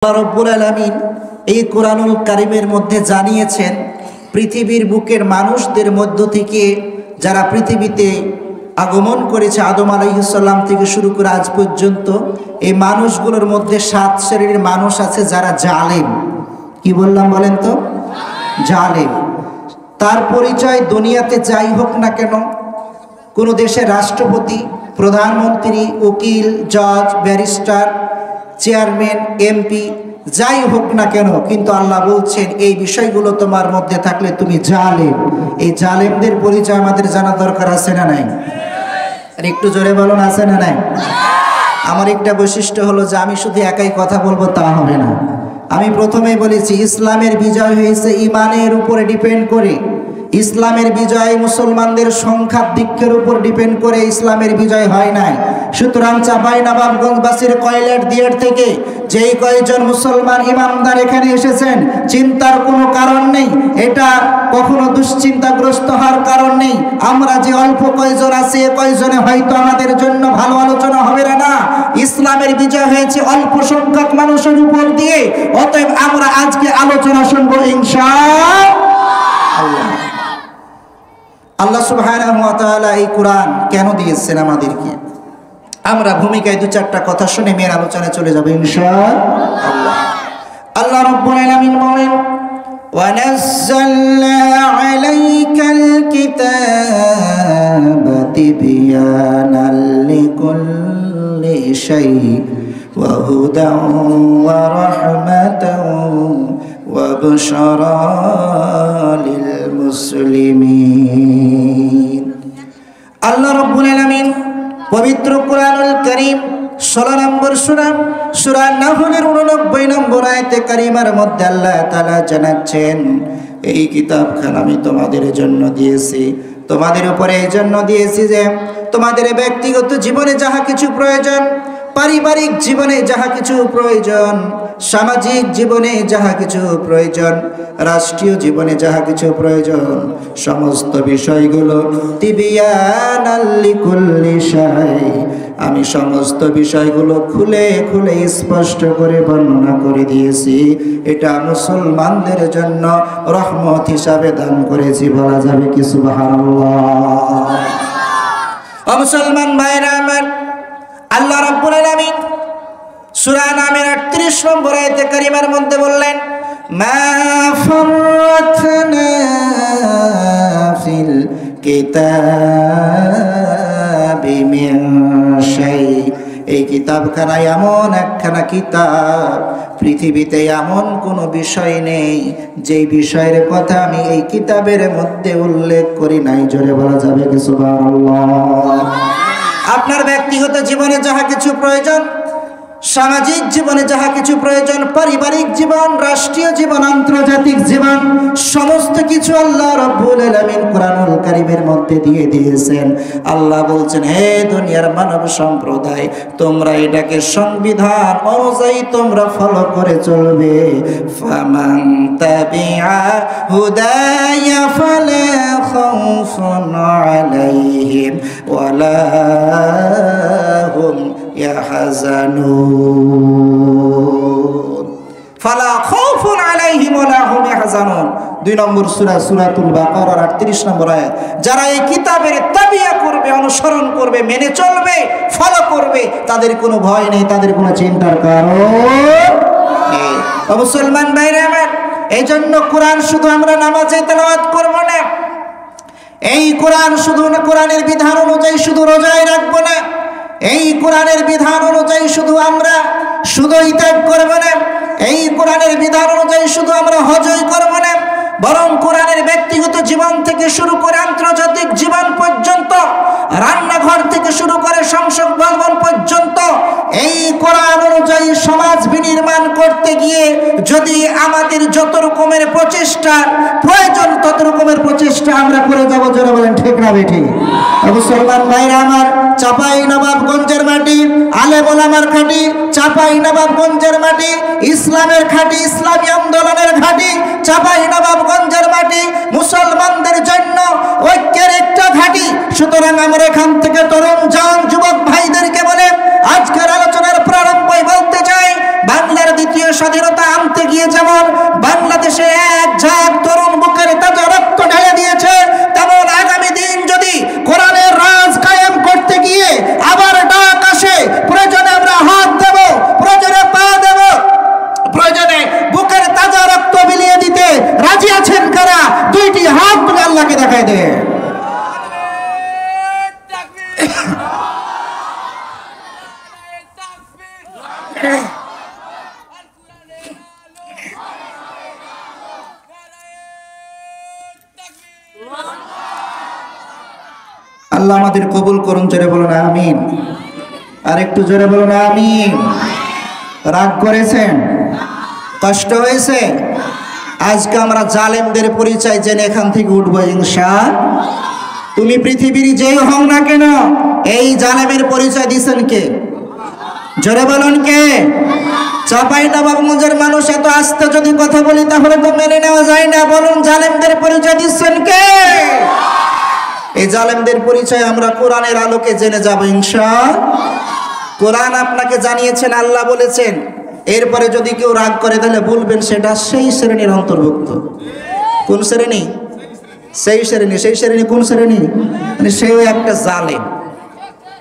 আল্লাহ রাব্বুল আলামিন এই কোরআনুল কারীমের মধ্যে জানিয়েছেন পৃথিবীর বুকের মানুষদের মধ্য থেকে যারা পৃথিবীতে আগমন করেছে আদম আলাইহিস সালাম থেকে শুরু করে আজ পর্যন্ত এই মানুষগুলোর মধ্যে 7 শ্রেণীর মানুষ আছে যারা জালেম। কি বললাম বলেন তো? জালেম। তার পরিচয় দুনিয়াতে যাই হোক না কেন, কোনো দেশের রাষ্ট্রপতি, প্রধানমন্ত্রী, উকিল, জজ, ব্যারিস্টার, চেয়ারম্যান, এমপি যাই হোক না কেন, কিন্তু আল্লাহ বলছেন এই বিষয়গুলো তোমার মধ্যে থাকলে তুমি জালেম। এই জালেমদের পরিচয় আমাদের জানা দরকার আছে না নাই? আর একটু জোরে বলুন, আছে না নাই? আমার একটা বৈশিষ্ট্য হলো যে আমি শুধু একাই কথা বলবো তা হবে না। আমি প্রথমেই বলেছি ইসলামের বিজয় হয়েছে ইমানের উপরে ডিপেন্ড করে। ইসলামের বিজয় মুসলমানদের সংখ্যার দিকের উপর ডিপেন্ড করে ইসলামের বিজয় হয় নাই। সুতরাং চাঁপাইনবাবগঞ্জবাসীর কয়লেট দিয়ার থেকে যেই কয়েকজন মুসলমান ইমানদার এখানে এসেছেন, চিন্তার কোনো কারণ নেই, এটা কখনো দুশ্চিন্তাগ্রস্ত হওয়ার কারণ নেই। আমরা যে অল্প কয়জন আছি এ কয়জনে হয়তো আমাদের জন্য ভালো আলোচনা হবে না। ইসলামের বিজয় হয়েছে অল্প সংখ্যক মানুষের উপর দিয়ে, অতএব আমরা আজকে আলোচনা শুনবো ইনশাআল্লাহ। আল্লাহ সুবহানাহু ওয়া তাআলা এই কোরআন কেন দিয়েছেন আমাদেরকে, আমরা ভূমিকায় 2-4টা কথা শুনে মেয়ের আলোচনায় চলে যাব ইনশাআল্লাহ। আল্লাহ রাব্বুল আলামিন বলেন ওয়া নাযালনা আলাইকাল কিতাবা তিবয়ানাল লিকুল্লি শাই ওয়া হুদান ওয়া রাহমাতান ওয়া বুশরা লিল মুসলিমিন। আল্লাহ রাব্বুল আলামিন পবিত্র কোরআনুল কারীম 16 নম্বর সূরা নাহলের 89 নম্বর আয়াতে কারিমার মধ্যে আল্লাহ তাআলা জানাচ্ছেন এই কিতাবখানা আমি তোমাদের জন্য দিয়েছি, তোমাদের উপরে এই জন্য দিয়েছি যে তোমাদের ব্যক্তিগত জীবনে যাহা কিছু প্রয়োজন, পারিবারিক জীবনে যাহা কিছু প্রয়োজন, সামাজিক জীবনে যাহা কিছু প্রয়োজন, রাষ্ট্রীয় জীবনে যাহা কিছু প্রয়োজন, সমস্ত বিষয়গুলো তিবিয়ানাল লিকুল্লি শাই, আমি সমস্ত বিষয়গুলো খুলে খুলে স্পষ্ট করে বর্ণনা করে দিয়েছি। এটা মুসলমানদের জন্য রহমত হিসাবে দান করেছি। বলা যাবে কি সুবহানাল্লাহ? ও মুসলমান ভাইরা আমার, আল্লাহ রাব্বুল আলামিন সূরা নামের 38 নম্বর আয়াতে কারিমার মধ্যে বললেন মা ফাররাতনা ফিল কিতাবি মিন শাই, এই কিতাবখানা এমন একখানা কিতাব, পৃথিবীতে এমন কোনো বিষয় নেই যেই বিষয়ের কথা আমি এই কিতাবের মধ্যে উল্লেখ করি নাই। জোরে বলা যাবে কি সুবহানাল্লাহ? আপনার ব্যক্তিগত জীবনে যাহা কিছু প্রয়োজন, সামাজিক জীবনে যাহা কিছু প্রয়োজন, পারিবারিক জীবন, রাষ্ট্রীয় জীবন, আন্তর্জাতিক জীবন, সমস্ত কিছু আল্লাহ রাব্বুল আলামিন কোরআনুল কারীমের মধ্যে দিয়ে দিয়েছেন। আল্লাহ বলছেন হে দুনিয়ার মানব সম্প্রদায়, তোমরা এটাকে সংবিধান অনুযায়ী তোমরা ফলো করে চলবে। ফামান তাবিআ হুদায়া ফালা খাউফুন আলাইহিম ওয়ালা হুম ইয়াহজানুন, ফালা খাউফুন আলাইহিম ওয়ালা হুম ইয়াহজানুন। 2 নম্বর সূরাতুল বাকারার 38 নম্বর আয়াত। যারা এই কিতাবের তাবিয়া করবে, অনুসরণ করবে, মেনে চলবে, ফলো করবে, তাদের কোনো ভয় নেই, তাদের কোনো চিন্তার কারণ নেই। ও মুসলমান ভাইরা আমার, এই জন্য কোরআন শুধু আমরা নামাজে তেলাওয়াত করব না, এই কোরআন শুধু কোরআনের বিধান অনুযায়ী শুধু রোজায় রাখবো না, এই কোরআনের বিধান অনুযায়ী শুধু আমরা শুধুই ত্যাগ করব না, এই কোরআনের বিধান অনুযায়ী শুধু আমরা হজই করব না, বরং কোরআনের ব্যক্তিগত জীবন থেকে শুরু করে আন্তর্জাতিক জীবন পর্যন্ত, রান্নাঘর থেকে শুরু করে সংসদ ভবন পর্যন্ত এই কোরআন অনুযায়ী সমাজ বিনির্মাণ করতে গিয়ে যদি আমাদের যত রকমের প্রচেষ্টা প্রয়োজন তত রকমের প্রচেষ্টা আমরা করে যাবো। যারা বলেন ঠিক না বেঠিক? মুসলমান ভাইরা আমার, চাঁপাইনবাবগঞ্জের মাটি, আলেম ওলামার ঘাঁটি, চাঁপাইনবাবগঞ্জের মাটি, ইসলামের ঘাঁটি, ইসলামী আন্দোলনের ঘাঁটি, চাঁপাইনবাবগঞ্জের মাটি মুসলমানদের জন্য ঐক্যের একটা ঘাঁটি। সুতরাং আমরা এখান থেকে তরুণ জান যুবক ভাইদেরকে বলে আজকের আলোচনার প্রারম্ভে বলতে চাই, বাংলার দ্বিতীয় স্বাধীন স্বাধীনতা আনতে গিয়ে যেমন বাংলাদেশে এক ঝাঁক তরুণ বুকের তাজা রক্ত ঢেলে দিয়েছে, তেমন আগামী দিন যদি কোরআনের রাজ কায়েম করতে গিয়ে আবার ডাক আসে, প্রয়োজনে আমরা হাত দেব, প্রয়োজনে পা দেব, প্রয়োজনে বুকের তাজা রক্ত বিলিয়ে দিতে রাজি আছেন কারা? দুইটি হাত তুলে আল্লাহকে দেখাই দে। আল্লাহ আমাদের কবুল করুন, জোরে বলুন আমিন। আর একটু জোরে বলুন আমিন। রাগ করেছেন? কষ্ট হয়েছে? আজকে আমরা জালেমদের পরিচয় জেনে এখান থেকে উঠবো ইনশাআল্লাহ। তুমি পৃথিবীর যেই হও না কেন, এই জালেমের পরিচয় দিচ্ছেন কে? জোরে বলুন কে? চাঁপাইনবাবগঞ্জের মানুষ এত আস্তে যদি কথা বলি তাহলে তো মেনে নেওয়া যায় না। বলুন জালেমদের পরিচয় দিচ্ছেন কে? এই জালেমদের পরিচয় আমরা কোরআনের আলোকে জেনে যাব ইনশাআল্লাহ। কোরআন আপনাকে জানিয়েছেন, আল্লাহ বলেছেন। এরপরে যদি কেউ রাগ করে তাহলে বলবেন সেটা সেই শ্রেণীর অন্তর্ভুক্ত। কোন শ্রেণী? সেই শ্রেণী। সেই শ্রেণী কোন শ্রেণী? মানে সেও একটা জালেম।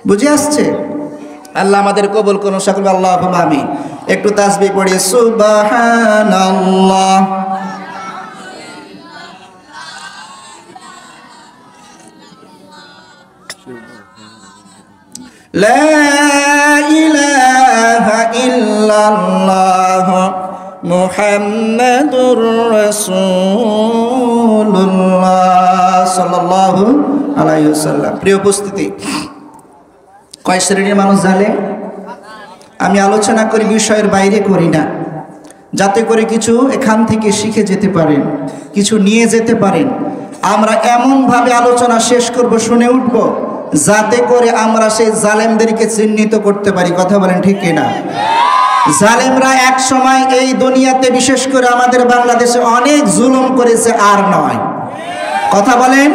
বুঝে আসছে? আল্লাহ আমাদের কবুল করুন সকল। আল্লাহুম্মা আমিন। একটু তাসবিহ পড়ি, সুবহানাল্লাহ। লা ইলাহা ইল্লাল্লাহ মুহাম্মাদুর রাসূলুল্লাহ সাল্লাল্লাহু আলাইহি ওয়াসাল্লাম। প্রিয় উপস্থিতি, কয় শ্রেণীর মানুষ জানেন? আমি আলোচনা করি বিষয়ের বাইরে করি না, যাতে করে কিছু এখান থেকে শিখে যেতে পারেন, কিছু নিয়ে যেতে পারেন। আমরা এমনভাবে আলোচনা শেষ করব, শুনে উঠব, যাতে করে আমরা সেই জালেমদেরকে চিহ্নিত করতে পারি। কথা বলেন ঠিক কিনা? জালেমরা এক সময় এই দুনিয়াতে, বিশেষ করে আমাদের বাংলাদেশে অনেক জুলুম করেছে, আর নয়। কথা বলেন,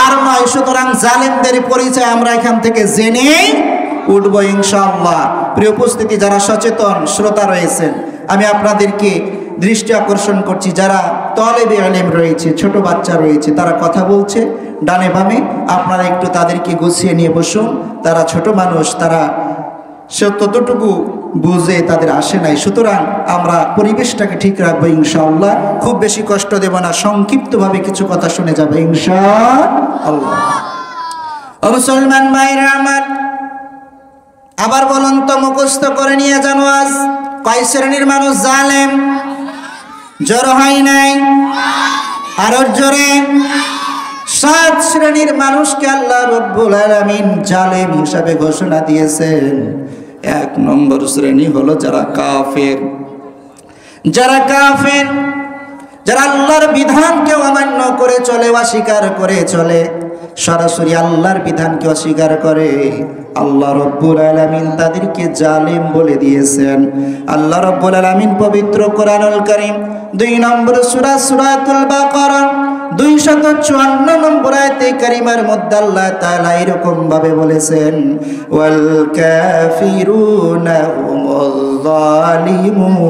আর নয়। সুতরাং জালেমদের পরিচয় আমরা এখান থেকে জেনে উঠবো ইনশাআল্লাহ। প্রিয় উপস্থিতি, যারা সচেতন শ্রোতা রয়েছেন, আমি আপনাদেরকে দৃষ্টি আকর্ষণ করছি, যারা তলেবে ইলম রয়েছে, ছোট বাচ্চা রয়েছে, তারা কথা বলছে ডানে বামে, আপনারা একটু তাদেরকে গুছিয়ে নিয়ে বসুন। তারা ছোট মানুষ, তারা ততটুকু বুঝে তাদের আসে নাই। সুতরাং আমরা পরিবেশটাকে ঠিক রাখবো ইনশাআল্লাহ। খুব বেশি কষ্ট দেব না, সংক্ষিপ্তভাবে কিছু কথা শুনে যাবে ইনশাআল্লাহ। ও মুসলমান ভাইরা আমার, আবার বলুন তো, মুখস্থ করে নিয়ে জানো আজ কয় শ্রেণীর মানুষ জালেম? জোর হয় নাই? আরো জোরে। 7 শ্রেণীর মানুষকে আল্লাহ রাব্বুল আলামিন জালেম হিসাবে ঘোষণা দিয়েছেন। 1 নম্বর শ্রেণী হলো যারা কাফের। যারা কাফের, যারা আল্লাহর বিধানকে অমান্য করে চলে, অস্বীকার করে চলে, সরাসরি আল্লাহর বিধানকে অস্বীকার করে, আল্লাহ রাব্বুল আলামিন তাদেরকে জালেম বলে দিয়েছেন। আল্লাহ রাব্বুল আলামিন পবিত্র কোরআনুল কারীম 2 নম্বর সূরা সূরাতুল বাকারা 254 নম্বর আয়াতে কারিমার মধ্যে আল্লাহ তাআলা এরকম ভাবে বলেছেন, ওয়াল কাফিরুনা হুমুল যালিমুন।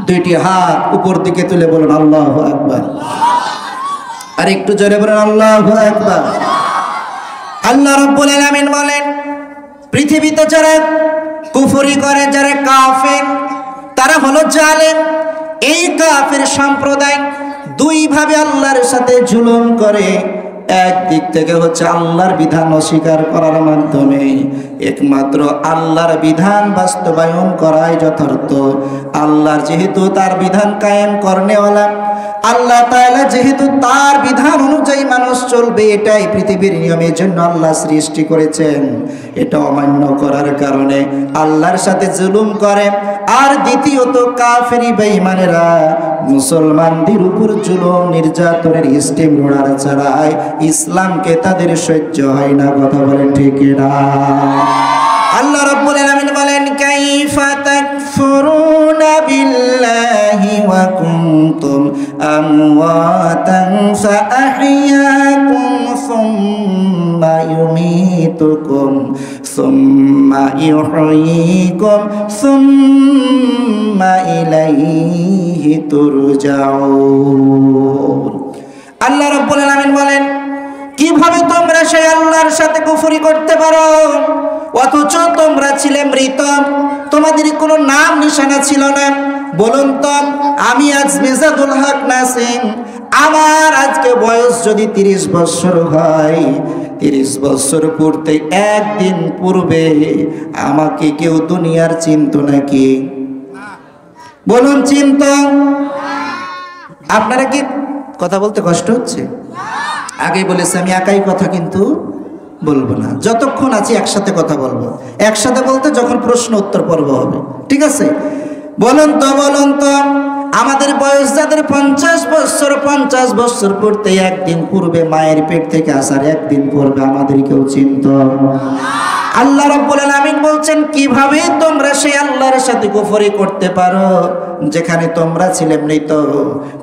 দুইটি হাত উপর দিকে তুলে বলুন আল্লাহু আকবার। আর একটু জোরে বলুন আল্লাহু আকবার। আল্লাহ রাব্বুল আলামিন বলেন, পৃথিবীতে যারা কুফরি করে, যারা কাফের, তারা হলো জালেম। এই কাফের সম্প্রদায় 2 ভাবে আল্লাহর সাথে জুলুম করে। একদিক থেকে হচ্ছে আল্লাহর বিধান অস্বীকার করার মাধ্যমে, একমাত্র আল্লাহর বিধান বাস্তবায়ন করাই যথার্থ। আল্লাহর যেহেতু তার বিধান কায়েম করনেওয়ালা, আল্লাহ তাআলা যেহেতু তার বিধান অনুযায়ী মানুষ চলবে, এটাই পৃথিবীর নিয়মের জন্য আল্লাহ সৃষ্টি করেছেন। এটা অমান্য করার কারণে আল্লাহর সাথে জুলুম করে। আর দ্বিতীয়ত কাফেরি বেঈমানেরা মুসলমানদের উপর জুলুম নির্যাতনের স্টিম রোলার চালায়, ইসলামকে তাদের সহ্য হয় না। কথা বলেন ঠিক না? আল্লাহ রাব্বুল আলামিন বলেন, কাইফা তাকফুরুনা বিল্লাহি ওয়া কুনতুম আমওয়াতান ফাআহইয়াকুম সুম্মা ইউমীতুকুম সুম্মা ইউহয়িকুম সুম্মা ইলাইহি তুরজাউন। আল্লাহ রাব্বুল আলামিন বলেন, কিভাবে তোমরা সেই আল্লাহর সাথে কুফরি করতে পারো অথচ তোমরা ছিলে মৃত, তোমাদের কোনো নাম নিশানা ছিল না। বলুন তো, আমি আজ মেজাদুল হক নাসিম, আমার আজকে বয়স যদি 30 বছর হয়, 30 বছর পূর্তে একদিন পূর্বে আমাকে কেউ দুনিয়ার চিনত নাকি? বলুন, চিনত? আপনারা কি কথা বলতে কষ্ট হচ্ছে? আগেই বলেছি আমি একাই কথা কিন্তু বলবো না, যতক্ষণ আছি একসাথে কথা বলবো। একসাথে বলতে যখন প্রশ্ন উত্তর পর্ব হবে, ঠিক আছে? বলুন তো, বলুন তো, আমাদের বয়স যাদের 50 বছর, 50 বছর পড়তে একদিন পূর্বে মায়ের পেট থেকে আসার একদিন পূর্বে আমাদের কেউ চিনত? আল্লাহ রাব্বুল আলামিন বলছেন, কিভাবে তোমরা সেই আল্লাহর সাথে কুফরি করতে পারো যেখানে তোমরা ছিলে মৃত,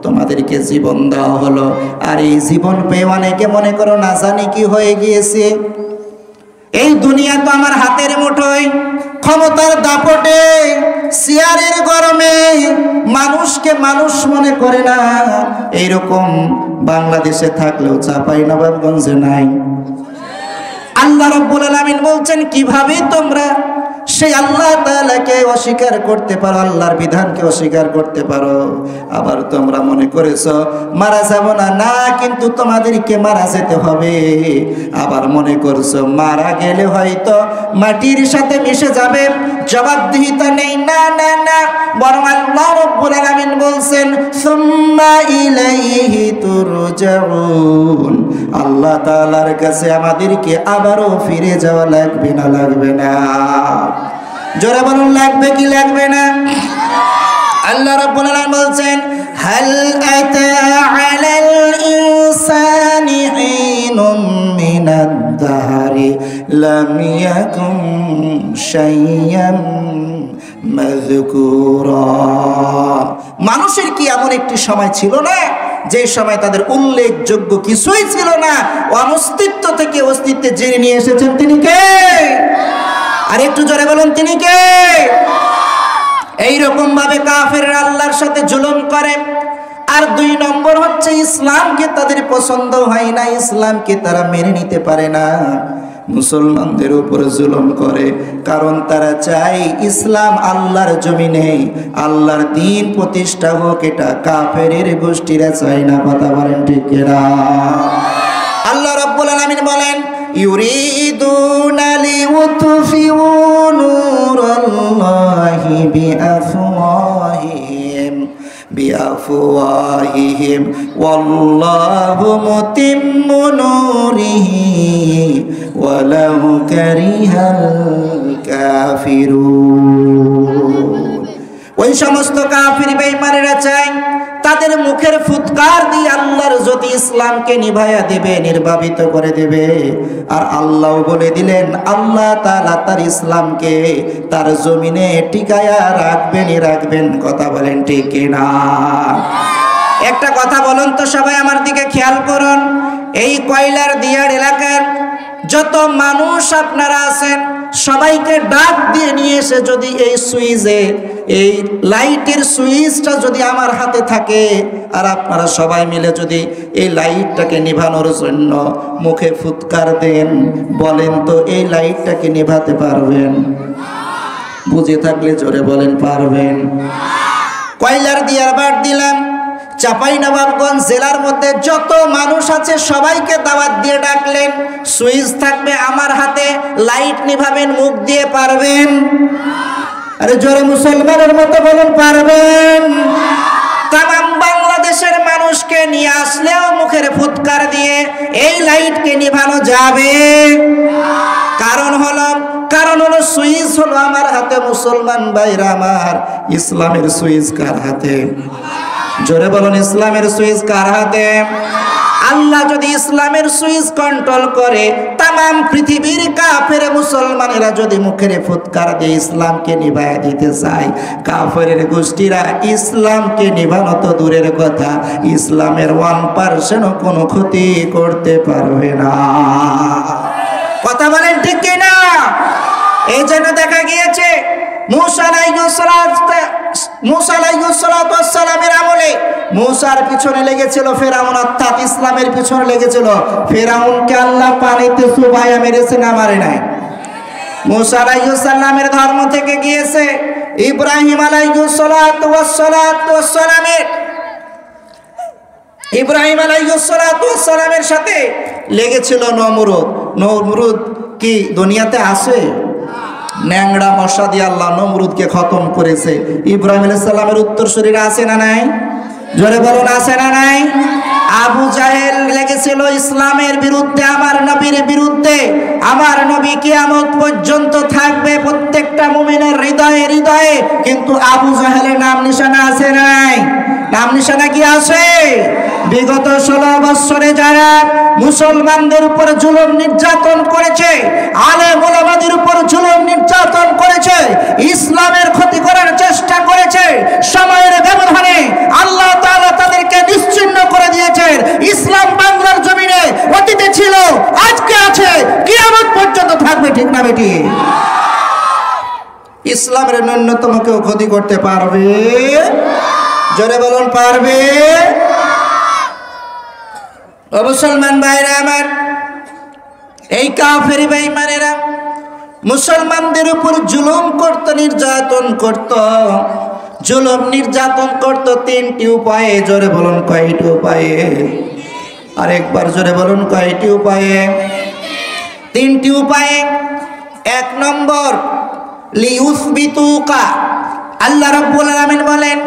তোমাদেরকে জীবন দেওয়া হলো, আর এই জীবন পেয়ে অনেকে মনে করো না জানি কি হয়ে গিয়েছে। এই দুনিয়া তো আমার হাতের মুঠোয়, ক্ষমতার দাপটে, চেয়ারের গরমে মানুষকে মানুষ মনে করে না। এইরকম বাংলাদেশে থাকলেও চাঁপাইনবাবগঞ্জে নাই। আল্লাহ রাব্বুল আলামিন বলছেন, কিভাবে তোমরা সেই আল্লাহ তাআলাকে অস্বীকার করতে পারো, আল্লাহর বিধানকে অস্বীকার করতে পারো। আবার তোমরা মনে করেছো মারা যাব না, না, কিন্তু তোমাদেরকে মারা যেতে হবে। আবার মনে করছো মারা গেলে হয়তো মাটির সাথে মিশে যাবে, জবাবদিহিতা নেই। না না না, বরং আল্লাহ রাব্বুল আলামিন বলছেন, সুম্মা ইলাইহি তুরজাউন, আল্লাহ তাআলার কাছে আমাদেরকে আবারও ফিরে যাওয়া লাগবে না? লাগবে না? জোরে বলুন, লাগবে কি লাগবে না? আল্লাহ রাব্বুল আলামিন বলছেন, হাল আতা আলাল ইনসানি হিনুম মিনাদ দাহরি লাম ইয়াকুম শাইয়াম মাযকুরা। মানুষের কি এমন একটি সময় ছিল না যে সময় তাদের উল্লেখযোগ্য কিছুই ছিল না? অনস্তিত্ব থেকে অস্তিত্বে জেনে নিয়ে এসেছেন তিনি কে? আর একটু জোরে বলুন, তিনি কে? এইরকম ভাবে কাফেররা আল্লাহর সাথে জুলুম করে। আর 2 নম্বর হচ্ছে, ইসলামকে তাদের পছন্দ হয় না, ইসলামকে তারা মেনে নিতে পারে না, মুসলমানদের উপরে জুলুম করে। কারণ তারা চায় ইসলাম আল্লাহর জমিনে আল্লাহর দ্বীন প্রতিষ্ঠা হোক, এটা কাফেরের গোষ্ঠীরা চায় না। কথা বলেন ঠিক কিনা? আল্লাহ রাব্বুল আলামিন বলেন, ইউরিদুনা লিউতফিউ নূরাল্লাহি বিআফওয়াহিহিম ওয়াল্লাহু মুতিম্মু নূরিহি ওয়ালাউ কারিহাল কাফিরুন। ওই সমস্ত কাফির বেঈমানেরা চায় তাদের মুখের ফুৎকার দিয়ে আল্লাহর জ্যোতি ইসলামকে নিভাইয়া দেবে, নির্বাপিত করে দেবে। আর আল্লাহ বলে দিলেন, আল্লাহ তাআলা তার ইসলামকে তার জমিনে টিকায়া রাখবেনই রাখবেন। কথা বলেন ঠিক কিনা? একটা কথা বলুন তো সবাই, আমার দিকে খেয়াল করুন। এই কয়লার দিয়ার এলাকার যত মানুষ আপনারা আছেন, সবাইকে ডাক দিয়ে নিয়ে এসে যদি এই সুইচে, এই লাইটের সুইচটা যদি আমার হাতে থাকে, আর আপনারা সবাই মিলে যদি এই লাইটটাকে নিভানোর জন্য মুখে ফুৎকার দেন, বলেন তো এই লাইটটাকে নিভাতে পারবেন? বুঝে থাকলে জোরে বলেন, পারবেন? কয়লার দিয়ার বাদ দিলাম, চাঁপাইনবাবগঞ্জ জেলার মধ্যে যত মানুষ আছে সবাইকে দাওয়াত দিয়ে ডাকলেন, সুইচ থাকবে আমার হাতে, লাইট নিভাবেন, মুখ দিয়ে পারবেন? আরে জোরে মুসলমানের মতো বলুন, পারবেন? তামাম বাংলাদেশের মানুষকে নিয়ে আসলেও মুখের ফুৎকার দিয়ে এই লাইটকে নিভানো যাবে? কারণ হলো সুইচ হলো আমার হাতে। মুসলমান ভাইরা আমার, ইসলামের সুইচ কার হাতে? জোরে বলুন, ইসলামের সুইচ কার হাতে? আল্লাহ যদি ইসলামের সুইচ কন্ট্রোল করে, তামাম পৃথিবীর কাফের মুসলমানেরা যদি মুখের ফুৎকার দিয়ে ইসলামকে নিভাইয়া দিতে চায়, কাফেরের গোষ্ঠীরা ইসলামকে নিভানো তো দূরের কথা, ইসলামের 1% কোনো ক্ষতি করতে পারবে না। কথা বলেন ঠিক কিনা? এই জন্য দেখা গিয়েছে মুসা আলাইহিসসালামের আমলে মুসার পিছনে লেগেছিল ফেরাউন, অর্থাৎ ইসলামের পিছনে লেগেছিল। ফেরাউনকে আল্লাহ পানিতে চুবাইয়া মেরেছে না মারে নাই? মুসা আলাইহিসসালামের ধর্ম থেকে গিয়েছে ইব্রাহিম আলাইহিসসালামের সাথে লেগেছিল নমরুদ। নমরুদ কি দুনিয়াতে আছে? ন্যাংড়া মশা দিয়ে আল্লাহ নমরুদকে খতম করেছে। ইব্রাহিম আলাইহিস সালামের উত্তরসূরিরা আছে না নাই? জোরে বলুন আছে না নাই? আবু জাহেল লেগেছিল ইসলামের বিরুদ্ধে, আমার নবীর বিরুদ্ধে। আমার নবী কিয়ামত পর্যন্ত থাকবে প্রত্যেকটা মুমিনের হৃদয়ে হৃদয়ে, কিন্তু আবু জাহেলের নাম নিশানা আছে না নাই? নাম নিশানা কি আছে? বিগত 16 বছরে যারা মুসলমানদের উপর জুলুম নির্যাতন করেছে, আলেম ওলামাদের উপর জুলুম নির্যাতন করেছে, ইসলামের ক্ষতি করার চেষ্টা করেছে, সময়ের ব্যবধানে আল্লাহ তাআলা তাদেরকে নিশ্চিহ্ন করে দিয়েছেন। ইসলাম বাংলার জমিনে অতীতে ছিল, আজকে আছে, কিয়ামত পর্যন্ত থাকবে। ঠিক না বেটি? ইসলামের ন্যূনতম কেউ ক্ষতি করতে পারবে? জোরে বলুন পারবে? ও মুসলমান ভাইরা আমার, এই কাফের বেঈমানেরা মুসলমানদের উপর জুলুম করত, নির্যাতন করত। জুলুম নির্যাতন করত 3টি উপায়ে। জোরে বলুন কয়টি উপায়ে? আরেকবার জোরে বলুন কয়টি উপায়ে? 3টি উপায়ে। 1 নম্বর লিউসবিতুকা, আল্লাহ রাব্বুল আলামিন বলেন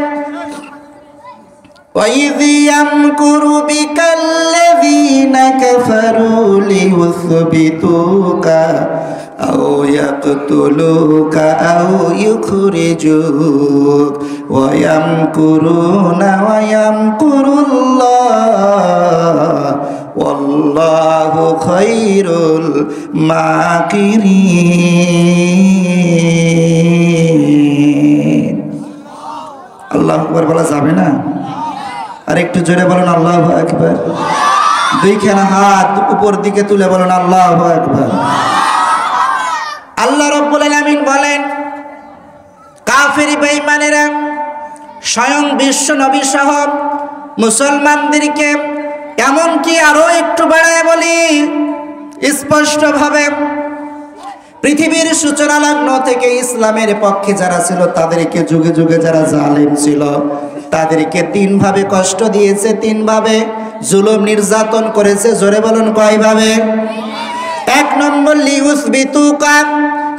وَإِذْ يَمْكُرُ بِكَ الَّذِينَ كَفَرُوا لِيُثْبِتُوكَ أَوْ يَقْتُلُوكَ أَوْ يُخْرِجُوكَ وَيَمْكُرُونَ وَيَمْكُرُ اللَّهُ وَاللَّهُ خَيْرُ الْمَاكِرِينَ। আল্লাহু আকবার বলা যাবে না? আর একটু জোরে বলুন আল্লাহু আকবার। 2খানা হাত উপর দিকে তুলে বলুন আল্লাহু আকবার। আল্লাহ রাব্বুল আলামিন বলেন কাফের বেঈমানেরা স্বয়ং বিশ্ব নবী সহ মুসলমানদেরকে, এমনকি আরো একটু বাড়ায় বলি স্পষ্টভাবে, পৃথিবীর সূচনা লগ্ন থেকে ইসলামের পক্ষে যারা ছিল তাদেরকে যুগে যুগে যারা জালেম ছিল তাদেরকে 3 ভাবে কষ্ট দিয়েছে, 3 ভাবে জুলুম নির্যাতন করেছে। জোরে বলুন কয়ভাবে? 1 নম্বর লিউসবিতুকা,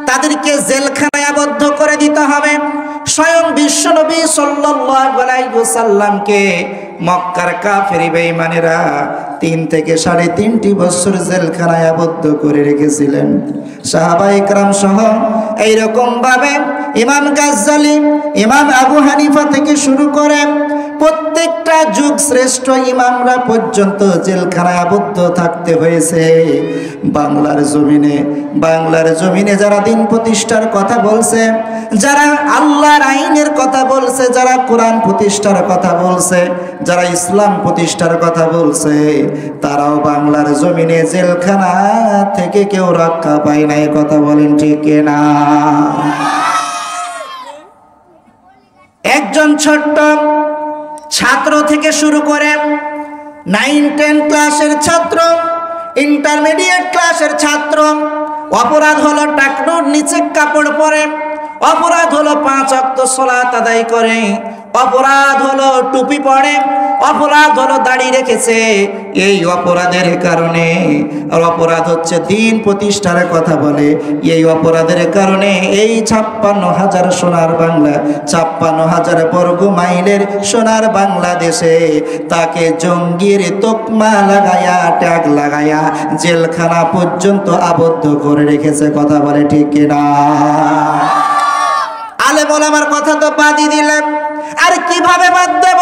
তাদেরকে জেলখানায় আবদ্ধ করে দিতে হবে। স্বয়ং বিশ্বনবী সাল্লাল্লাহু আলাইহি ওয়াসাল্লামকে মক্কার কাফের বেঈমানেরা 3 থেকে 3.5 বছর জেলখানায় আবদ্ধ করে রেখেছিলেন। সাহাবায়ে কেরাম সহ এইরকম ভাবে ইমাম গাজ্জালি, ইমাম আবু হানিফা থেকে শুরু করে প্রত্যেকটা যুগ শ্রেষ্ঠ ইমামরা পর্যন্ত জেলখানায় আবদ্ধ থাকতে হয়েছে। বাংলার জমিনে যারা দিন প্রতিষ্ঠার কথা বলছে, যারা আল্লাহর আইনের কথা বলছে, যারা কোরআন প্রতিষ্ঠার কথা বলছে, যারা ইসলাম প্রতিষ্ঠার কথা বলছে, তারাও বাংলার জমিনে জেলখানা থেকে কেউ রক্ষা পায় নাই। কথা বলেন ঠিক না? একজন ছোট্ট ছাত্র থেকে শুরু করে 9-10 ক্লাসের ছাত্র, ইন্টারমিডিয়েট ক্লাসের ছাত্র, অপরাধ হলো টাকনুর নিচে কাপড় পরে, অপরাধ হলো 5 ওয়াক্ত সালাত আদায় করে, অপরাধ হলো টুপি পরে, অপরাধ হলো দাড়ি রেখেছে। এই অপরাধের কারণে, আর অপরাধ হচ্ছে দিন প্রতিষ্ঠার কথা বলে, এই অপরাধের কারণে এই 56,000 সোনার বাংলা, 56,000 বর্গ মাইলের সোনার বাংলাদেশে তাকে জঙ্গির তকমা লাগায়া, ট্যাগ লাগায়া জেলখানা পর্যন্ত আবদ্ধ করে রেখেছে। কথা বলে ঠিক কিনা? আলেম ওলামার কথা তো বাদই দিলাম, আর কিভাবে বাদ দেব?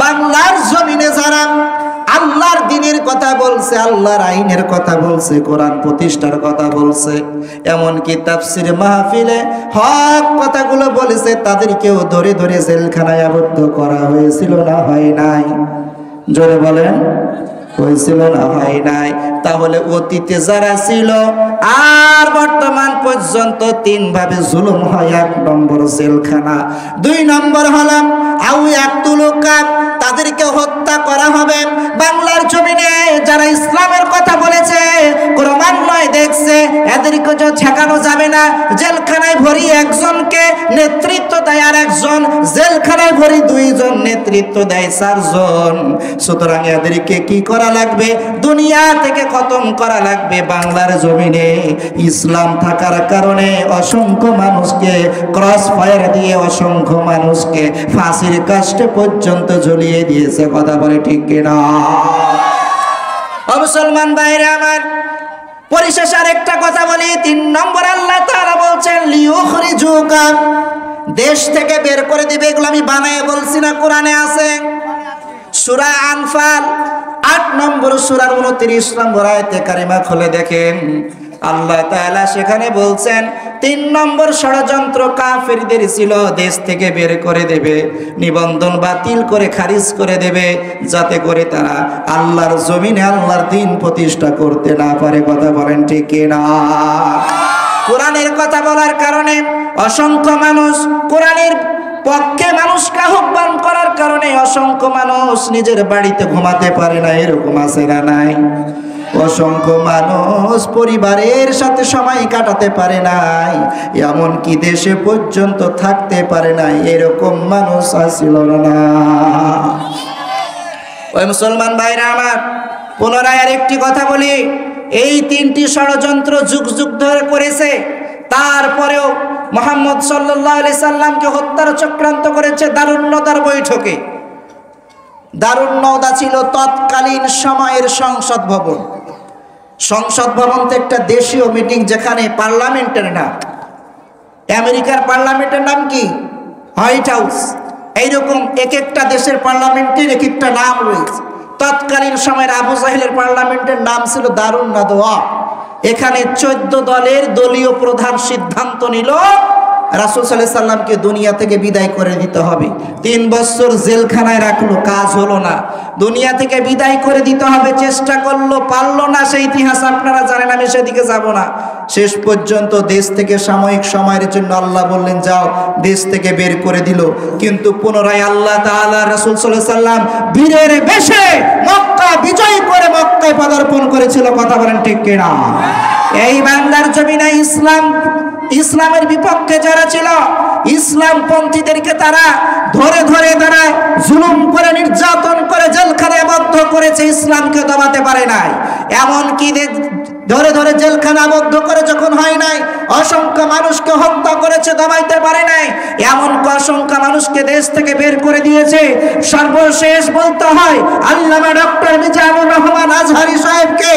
বাংলার জমিনে যারা আল্লাহর দ্বীনের কথা বলছে, আল্লাহর আইনের কথা বলছে, কোরআন প্রতিষ্ঠার কথা বলছে, এমনকি তাফসীর মাহফিলে হক কথাগুলো বলেছে, তাদেরকেও ধরে ধরে জেলখানায় আবদ্ধ করা হয়েছিল না হয় নাই? জোরে বলেন হয়েছিল না হয় নাই? তাহলে অতীতে যারা ছিল আর বর্তমান পর্যন্ত 3 ভাবে জুলুম হয়। 1 নম্বর জেলখানা, 2 নম্বর হলো আউ ইয়াকতুলুকা, তাদেরকে হত্যা করা হবে। বাংলার জমিনে যারা ইসলামের কথা বলেছে, ক্রমান্বয়ে দেখছে এদেরকে যে ঠেকানো যাবে না, জেলখানায় ভরি একজনকে নেতৃত্ব দেয় আর একজন, জেলখানায় ভরি 2 জন নেতৃত্ব দেয় 4 জন। সুতরাং এদেরকে কি করা লাগবে? দুনিয়া থেকে খতম করা লাগবে। বাংলার জমিনে ইসলাম থাকার কারণে অসংখ্য মানুষকে ক্রস ফায়ার দিয়ে অসংখ্য মানুষকে ফাঁসির কাস্টে পর্যন্ত ঝুলিয়ে দিয়েছে। কথা বলে ঠিক কিনা? মুসলমান ভাইরা আমার, পরিশেষে আরেকটা কথা বলি। 3 নম্বর আল্লাহ তাআলা বলছেন লিউখরিজুকা, দেশ থেকে বের করে দিবে। এগুলো আমি বানায় বলছি না, কোরআনে আছে। সূরা আনফাল 8 নম্বর সূরার 29 নম্বর আয়াতে কারিমা খুলে দেখেন, আল্লাহ তাআলা সেখানে বলছেন 3 নম্বর ষড়যন্ত্র কাফেরদের ছিল, দেশ থেকে বের করে দেবে, নিবন্ধন বাতিল করে খারিজ করে দেবে, যাতে করে তারা আল্লাহর জমিনে আল্লাহর দ্বীন প্রতিষ্ঠা করতে না পারে। কথা বলেন ঠিক কিনা? কোরআনের কথা বলার কারণে অসংখ্য মানুষ, কোরআনের পক্ষে মানুষকে আহ্বান করার কারণে অসংখ্য মানুষ নিজের বাড়িতে ঘুমাতে পারে না, এরকম আছে না নাই? অসংখ্য মানুষ পরিবারের সাথে সময় কাটাতে পারে নাই, এমনকি দেশে পর্যন্ত থাকতে পারে না, এরকম মানুষ আসিল না। ওই মুসলমান ভাইরা আমার, পুনরায় আরেকটি কথা বলি। এই 3টি ষড়যন্ত্র যুগ যুগ ধরে করেছে, তারপরেও মুহাম্মদ সাল্লাল্লাহু আলাইহি সাল্লামকে হত্যার চক্রান্ত করেছে দারুন নওদার বৈঠকে। দারুন নওদা ছিল তৎকালীন সময়ের সংসদ ভবন। সংসদ ভবন তো একটা দেশীয় মিটিং, যেখানে পার্লামেন্টের নাম, আমেরিকার পার্লামেন্টের নাম কি? White house. এইরকম এক একটা দেশের পার্লামেন্টের এক একটা নাম রয়েছে। তৎকালীন সময়ের আবু জাহেলের পার্লামেন্টের নাম ছিল দারুন নাদওয়া। এখানে 14 দলের দলীয় প্রধান সিদ্ধান্ত নিল রাসূল সাল্লাল্লাহু আলাইহি সাল্লামকে দুনিয়া থেকে বিদায় করে দিতে হবে। 3 বছর জেলখানায় রাখলো, কাজ হলো না। দুনিয়া থেকে বিদায় করে দিতে হবে, চেষ্টা করলো, পারলো না। সেই ইতিহাস আপনারা জানেন, আমি সেদিকে যাব না। শেষ পর্যন্ত দেশ থেকে সাময়িক সময়ের জন্য আল্লাহ বললেন যাও, দেশ থেকে বের করে দিল। কিন্তু পুনরায় আল্লাহ তাআলা রাসূল সাল্লাল্লাহু আলাইহি সাল্লাম বীরের বেশে মক্কা বিজয় করে মক্কায় পদার্পণ করেছিল। কথা বলেন ঠিক কিনা? এই বাংলার জমিনে ইসলামের বিপক্ষে যারা ছিল, ইসলাম পন্থীদেরকে তারা ধরে ধরে তারা জুলুম করে, নির্যাতন করে, জেলখানায় বদ্ধ করেছে, ইসলামকে দবাতে পারে নাই। এমনকি ধরে ধরে জেলখানা বদ্ধ করে যখন হয় নাই, অসংখ্য মানুষকে হত্যা করেছে, দবাইতে পারে নাই। এমন অসংখ্য মানুষকে দেশ থেকে বের করে দিয়েছে। সর্বশেষ বলতে হয় আল্লামা ডক্টর মিজানুর রহমান আজহারি সাহেবকে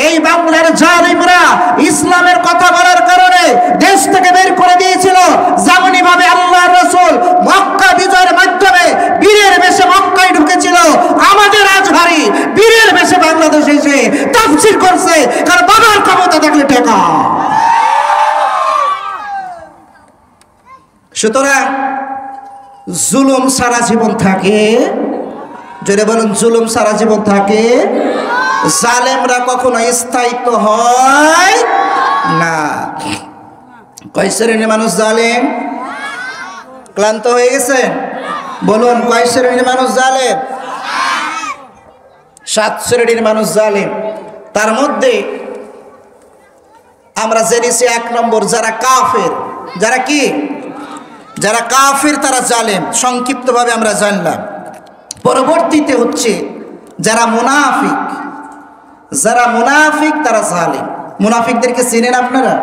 এই বাংলার জালিমরা ইসলামের কথা বলার কারণে দেশ থেকে বের করে দিয়েছিল। যেমনি ভাবে আল্লাহর রাসূল মক্কা বিজয়ের মাধ্যমে বীরের বেশে মক্কায় ঢুকেছিল, আমাদের আজহারি বীরের বেশে বাংলাদেশে এসে তাফসীর করছে। কারণ বাবার ক্ষমতা থাকলে টেকা। সুতরাং জুলুম সারা জীবন থাকে। যদি বলেন জুলুম সারা জীবন থাকে, জালেমরা কখনো স্থায়িত্ব হয় না। কয় শ্রেণীর মানুষ জালেম? ক্লান্ত হয়ে গেছেন? বলুন, কয় শ্রেণীর মানুষ জালেম? 7 শ্রেণীর মানুষ জালেম। তার মধ্যে আমরা জেনেছি 1 নম্বর যারা কাফের। যারা কি? যারা কাফের তারা জালেম, সংক্ষিপ্তভাবে আমরা জানলাম। পরবর্তীতে হচ্ছে যারা মুনাফিক। যারা মুনাফিক তারা জালেম। মুনাফিকদেরকে চেনেন আপনারা?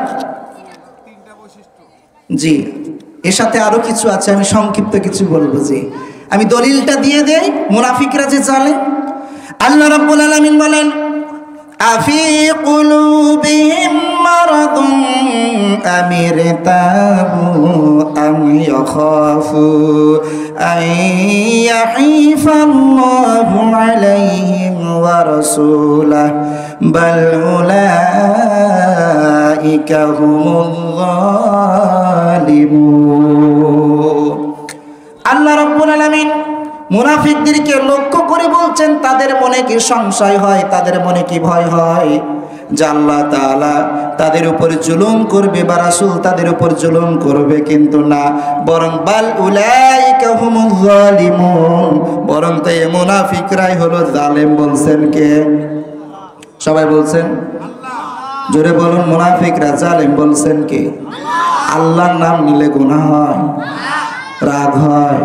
জি, এর সাথে আরো কিছু আছে, আমি সংক্ষিপ্ত কিছু বলবো। জি, আমি দলিলটা দিয়ে দেই। মুনাফিকরা যে জালেম, আল্লাহ রাব্বুল আলামিন বলেন আফি কুলুবিহিম মারাদুন আম ইরতাবু আম ইয়াখাফু আন ইয়াহিফাল্লাহু আলাইহিম ওয়া রাসূলুহু বাল উলাইকা হুমুল যালিমুন। আল্লাহ রাব্বুল আলামিন মুনাফিকদেরকে লক্ষ্য করে করে বলছেন তাদের মনে কি সংশয় হয়, তাদের মনে কি ভয় হয় যে আল্লাহ তাআলা তাদের উপর জুলুম করবে বা রাসূল তাদের উপর জুলুম করবে? কিন্তু না, বরং বাল উলাইকা হুমুজ জালিমুন, বরং তো এই মুনাফিকরাই হলো জালেম। বলছেন কে? সবাই বলছেন জোরে বলুন, মুনাফিকরা জালেম বলছেন কে? আল্লাহর নাম নিলে গুনাহ হয়, রাগ হয়?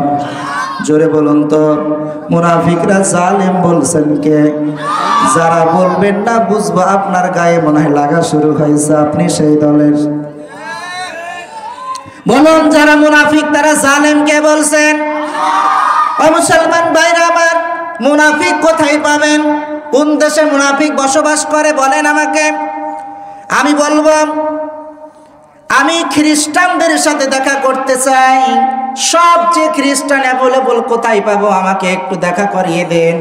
জোরে বলুন তো, মুনাফিকরা জালেম বলছেন কে? যারা বলবেন না বুঝবো আপনার গায়ে মনে হয় লাগা শুরু হয়েছে, আপনি সেই দলের। বলুন যারা মুনাফিক তারা জালেম কে বলছেন? ও মুসলমান ভাইরা আমার, মুনাফিক কোথায় পাবেন? কোন দেশে মুনাফিক বসবাস করে বলেন আমাকে। আমি বলবো আমি খ্রিস্টানদের সাথে দেখা করতে চাই। সবচেয়ে খ্রিস্টান অ্যাভেলেবল কোথায় পাবো? আমাকে একটু দেখা করিয়ে দেন।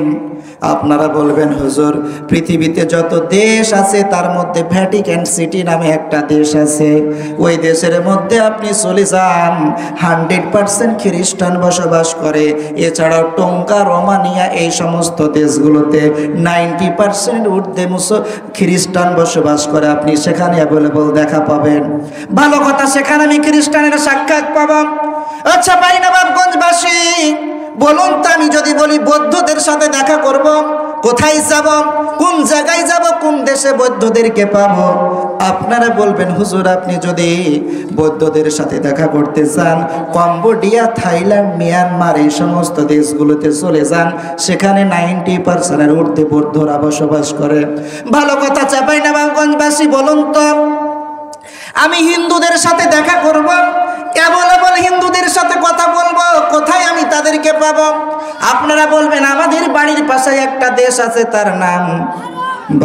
আপনারা বলবেন হুজুর পৃথিবীতে যত দেশ আছে তার মধ্যে ভ্যাটিকান সিটি নামে একটা দেশ আছে, ওই দেশের মধ্যে আপনি চলে যান, 100% খ্রিস্টান বসবাস করে। এছাড়াও টঙ্কা, রোমানিয়া এই সমস্ত দেশগুলোতে 90% ঊর্ধ্বে খ্রিস্টান বসবাস করে। আপনি সেখানে অ্যাভেলেবল দেখা পাবেন। ভালো কথা, সেখানে আমি খ্রিস্টানের সাক্ষাৎ পাবো। আচ্ছা ভাই নবাবগঞ্জবাসী বলুন তো, আমি যদি বলি বৌদ্ধদের সাথে দেখা করব, কোথায় যাব, কোন জায়গায় যাব, কোন দেশে বৌদ্ধদেরকে পাবো? আপনারা বলবেন হুজুর আপনি যদি বৌদ্ধদের সাথে দেখা করতে চান কম্বোডিয়া, থাইল্যান্ড, মিয়ানমার এই সমস্ত দেশগুলোতে চলে যান, সেখানে 90% ঊর্ধ্বে বৌদ্ধরা বসবাস করে। ভালো কথা, চাঁপাইনবাবগঞ্জবাসী বলুন তো, আমি হিন্দুদের সাথে দেখা করব, কেবল হিন্দুদের সাথে কথা বলবো, কোথায় আমি তাদেরকে পাবো? আপনারা বলবেন আমাদের বাড়ির পাশে একটা দেশ আছে তার নাম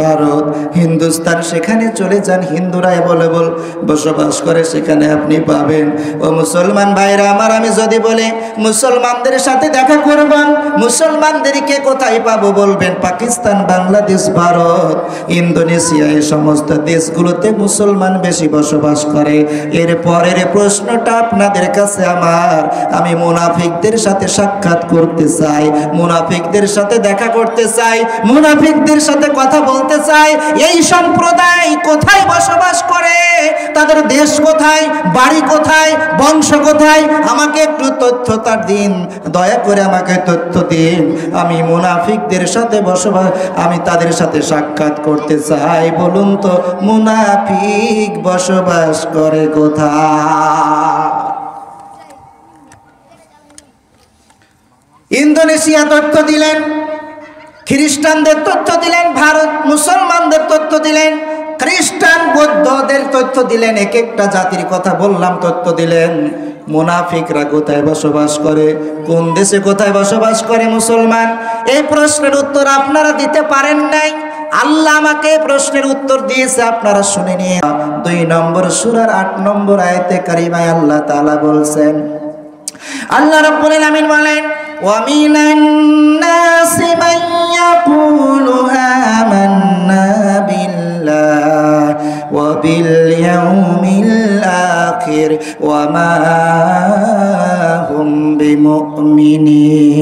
ভারত, হিন্দুস্তান, সেখানে চলে যান, হিন্দুরা অ্যাভেলেবল বসবাস করে, সেখানে আপনি পাবেন। ও মুসলমান ভাইরা আমার, আমি যদি বলি মুসলমানদের সাথে দেখা করবেন, মুসলমানদেরকে কোথায় পাবো? বলবেন পাকিস্তান, বাংলাদেশ, ভারত, ইন্দোনেশিয়া এই সমস্ত দেশগুলোতে মুসলমান বেশি বসবাস করে। এর পরের প্রশ্নটা আপনাদের কাছে আমার, আমি মুনাফিকদের সাথে সাক্ষাৎ করতে চাই, মুনাফিকদের সাথে দেখা করতে চাই, মুনাফিকদের সাথে কথা বলতে চাই। এই সম্প্রদায় কোথায় বসবাস করে, তাদের দেশ কোথায়, বাড়ি কোথায়, বংশ কোথায়? আমাকে একটু তথ্যটা দিন, দয়া করে আমাকে তথ্য দিন। আমি মুনাফিকদের সাথে বসবাস, আমি তাদের সাথে সাক্ষাৎ করতে চাই। বলুন তো মুনাফিক বসবাস করে কোথায়? ইন্দোনেশিয়া তথ্য দিলেন, খ্রিস্টানদের তথ্য দিলেন, ভারত মুসলমানদের তথ্য দিলেন, খ্রিস্টান বৌদ্ধদের তথ্য দিলেন, এক একটা জাতির কথা বললাম, তথ্য দিলেন। মুনাফিকরা কোথায় বসবাস করে, কোন দেশে কোথায় বসবাস করে মুসলমান? এই প্রশ্নের উত্তর আপনারা দিতে পারেন নাই, আল্লাহ আমাকে প্রশ্নের উত্তর দিয়েছে, আপনারা শুনে নিয়ে 2 নম্বর সূরার 8 নম্বর আয়াতে কারিমায় আল্লাহ তাআলা বলছেন, আল্লাহ রাব্বুল আলামিন বলেন, ওয়া মিনান নাসি মান ইয়াকুলু আমান্না বিল্লাহি ওয়া বিল ইয়াউমিল আখির ওয়া মা হুম বিমুমিনিন।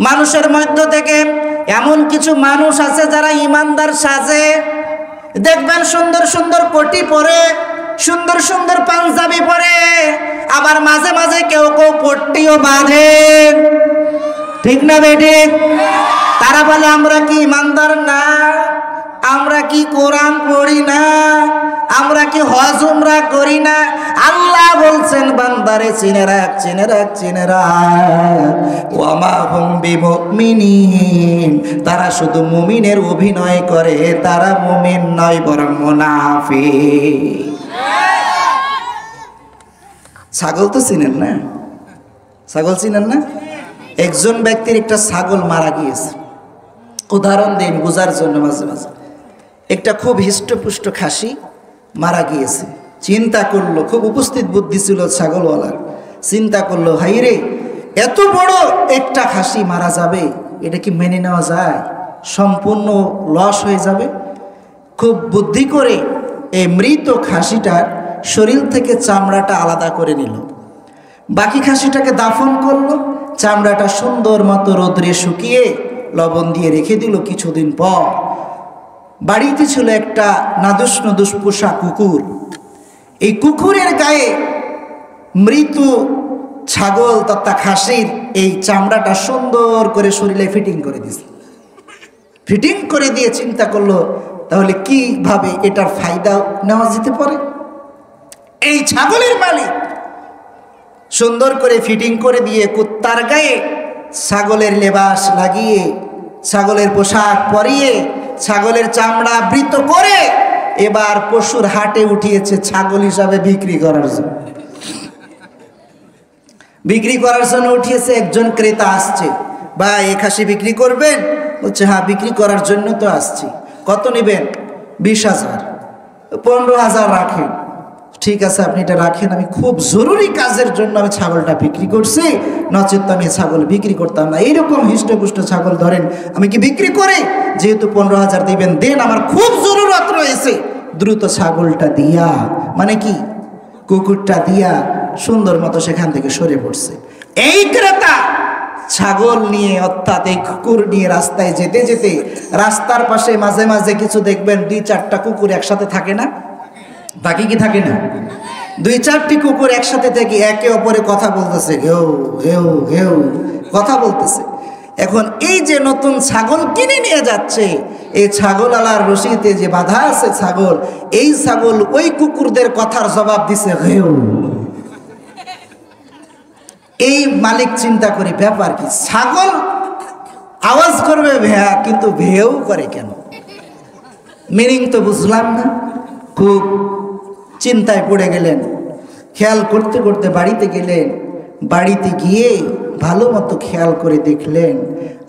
মানুষের মধ্য থেকে এমন কিছু মানুষ আছে যারা ইমানদার সাজে, দেখবেন সুন্দর সুন্দর কোটি পরে, সুন্দর সুন্দর পাঞ্জাবি পরে, আবার মাঝে মাঝে কেউ কেউ পট্টিও বাঁধে, ঠিক না বেঠিক? তারা বলে আমরা কি ইমানদার না, আমরা কি কোরআন পড়ি না, আমরা কি হজ উমরা করি না? আল্লাহ বলছেন বান্দারে চিনে রাখ, চিনে রাখ, চিনে রাখ। ওয়া মা হুম বিমুমিনিন, তারা শুধু মুমিনের অভিনয় করে, তারা মুমিন নয় বরং মুনাফিক। ছাগল তো চিনেন না? ছাগল চিনেন না? একজন ব্যক্তির একটা ছাগল মারা গিয়েছে, উদাহরণ দিন বোঝার জন্য। মাঝে মাঝে একটা খুব হৃষ্টপুষ্ট খাসি মারা গিয়েছে, চিন্তা করলো, খুব উপস্থিত বুদ্ধি ছিল ছাগলওয়ালার, চিন্তা করলো হাই রে, এত বড় একটা খাসি মারা যাবে, এটা কি মেনে নেওয়া যায়? সম্পূর্ণ লস হয়ে যাবে। খুব বুদ্ধি করে এই মৃত খাসিটার শরীর থেকে চামড়াটা আলাদা করে নিল, বাকি খাসিটাকে দাফন করলো, চামড়াটা সুন্দর মতো রোদ্রে শুকিয়ে লবণ দিয়ে রেখে দিল। কিছুদিন পর বাড়িতে ছিল একটা নাদুস নদুস পোষা কুকুর। এই কুকুরের গায়ে মৃত ছাগল তথা খাসির এই চামড়াটা সুন্দর করে শরীরে ফিটিং করে দিয়েছে। ফিটিং করে দিয়ে চিন্তা করলো তাহলে কিভাবে এটার ফায়দা নেওয়া যেতে পারে। এই ছাগলের মালিক সুন্দর করে ফিটিং করে দিয়ে কুত্তার গায়ে ছাগলের লেবাস লাগিয়ে, ছাগলের পোশাক পরিয়ে, ছাগলের চামড়া আবৃত করে এবার পশুর হাটে উঠিয়েছে ছাগল হিসাবে বিক্রি করার জন্য। বিক্রি করার জন্য উঠিয়েছে। একজন ক্রেতা আসছে, ভাই এ খাসি বিক্রি করবেন? বলছে হ্যাঁ বিক্রি করার জন্য তো আসছি। কত নেবেন? 20,000। 15,000 রাখেন। ঠিক আছে আপনি এটা রাখেন, আমি খুব জরুরি কাজের জন্য আমি ছাগলটা বিক্রি করছি, নচেত তো আমি ছাগল বিক্রি করতাম না। এইরকম হৃষ্টপুষ্ট ছাগল ধরেন আমি কি বিক্রি করে, যেহেতু 15,000 দিবেন দেন, আমার খুব জরুরত রয়েছে। দ্রুত ছাগলটা দিয়া, মানে কি কুকুরটা দিয়া সুন্দর মতো সেখান থেকে সরে পড়ছে। এই ক্রেতা ছাগল নিয়ে অর্থাৎ এই কুকুর নিয়ে রাস্তায় যেতে যেতে রাস্তার পাশে মাঝে মাঝে কিছু দেখবেন 2-4টা কুকুর একসাথে থাকে না? বাকি কি থাকে না? 2-4টি কুকুর একসাথে থেকে একে অপরে কথা বলতেছে, ঘেউ ঘেউ ঘেউ কথা বলতেছে। এখন এই যে নতুন ছাগল কিনে নিয়ে যাচ্ছে, এই ছাগল আলার রশিতে যে বাধা আছে ছাগল, এই ছাগল ওই কুকুরদের কথার জবাব দিছে ঘেউ। এই মালিক চিন্তা করে ব্যাপার কি, ছাগল আওয়াজ করবে ভেয়া, কিন্তু ভেউ করে কেন? মিনিং তো বুঝলাম না। খুব চিন্তায় পড়ে গেলেন। খেয়াল করতে করতে বাড়িতে গেলেন। বাড়িতে গিয়ে ভালো মতো খেয়াল করে দেখলেন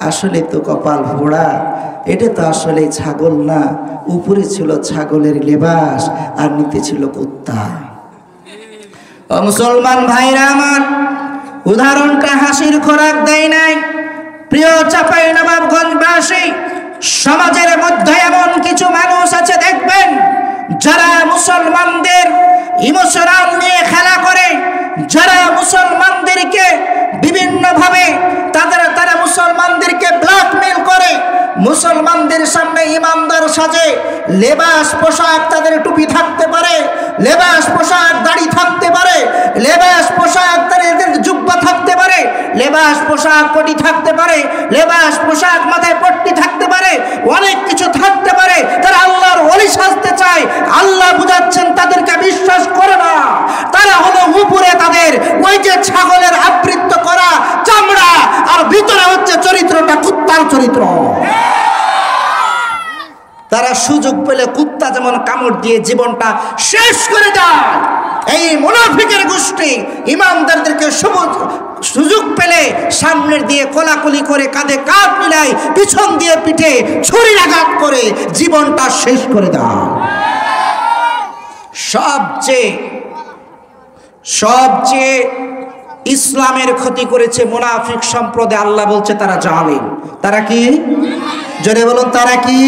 আসলে তো কপাল ফোড়া, এটা তো আসলে ছাগল না, উপরে ছিল ছাগলের লেবাস আর নিতে ছিল কুত্তা। ও মুসলমান ভাইরা আমার, উদাহরণটা হাসির খোরাক দেয় নাই। প্রিয় চাঁপাইনবাবগঞ্জবাসী, সমাজের মধ্যে এমন কিছু মানুষ আছে দেখবেন যারা মুসলমানদের ইমোশনাল নিয়ে খেলা করে, যারা মুসলমানদেরকে বিভিন্নভাবে তারা মুসলমানদেরকে ব্ল্যাকমেল করে, মুসলমানদের সামনে ইমানদার সাজে। লেবাস পোশাক তাদের টুপি থাকতে পারে, লেবাস পোশাক দাড়ি থাকতে পারে, লেবাস পোশাক তাদের জুব্বা থাকতে পারে, লেবাস পোশাক কোটি থাকতে পারে, লেবাস পোশাক মাথায় পট্টি থাকতে পারে, অনেক কিছু থাকতে পারে। তারা আল্লাহর ওলি সাজতে চায়। আল্লাহ বুঝাচ্ছেন তাদেরকে বিশ্বাস করে না। তারা হলো উপরে তাদের ওই যে ছাগলের আবৃত করা চামড়া, আর ভিতরে হচ্ছে চরিত্রটা কুত্তার চরিত্র। তারা সুযোগ পেলে কুত্তা যেমন কামড় দিয়ে জীবনটা শেষ করে দেয়, এই মুনাফিকের গোষ্ঠী ইমানদারদেরকে সুযোগ পেলে সামনের দিয়ে কোলাকুলি করে কাঁধে কাঁধ মিলায়, পিছন দিয়ে পিঠে ছুরির আঘাত করে জীবনটা শেষ করে দেয়। সবচেয়ে ইসলামের ক্ষতি করেছে মুনাফিক সম্প্রদায়। আল্লাহ বলছে তারা জালিম। তারা কি? জোরে বলুন, তারা কি?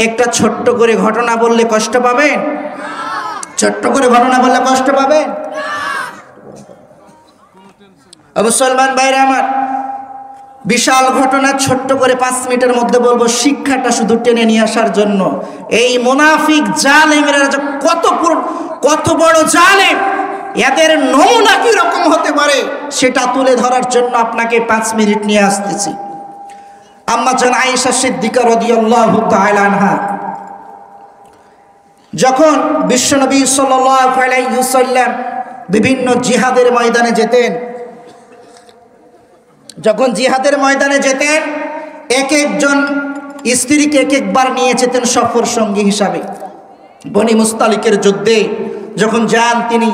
একটা ছোট্ট করে ঘটনা বললে কষ্ট পাবেন? ছোট্ট করে ঘটনা বললে কষ্ট পাবেন? মুসলমান ভাইরা আমার, বিশাল ঘটনা ছোট্ট করে 5 মিনিটের মধ্যে বলবো, শিক্ষাটা শুধু টেনে নিয়ে আসার জন্য। এই মুনাফিক জালেমেরা কত বড় জালেম, এদের নমুনা কি রকম হতে পারে সেটা তুলে ধরার জন্য আপনাকে 5 মিনিট নিয়ে আসতেছি। আম্মা জান আয়েশা সিদ্দিকা রাদিয়াল্লাহু তাআলা আনহা যখন বিশ্বনবী সাল্লাল্লাহু আলাইহি ওয়াসাল্লাম বিভিন্ন জিহাদের ময়দানে যেতেন, যখন জিহাদের ময়দানে যেতেন এক একজন স্ত্রীকে এক একবার নিয়ে যেতেন সফর সঙ্গী হিসাবে। বনি মুস্তালিকের যুদ্ধে যখন যান তিনি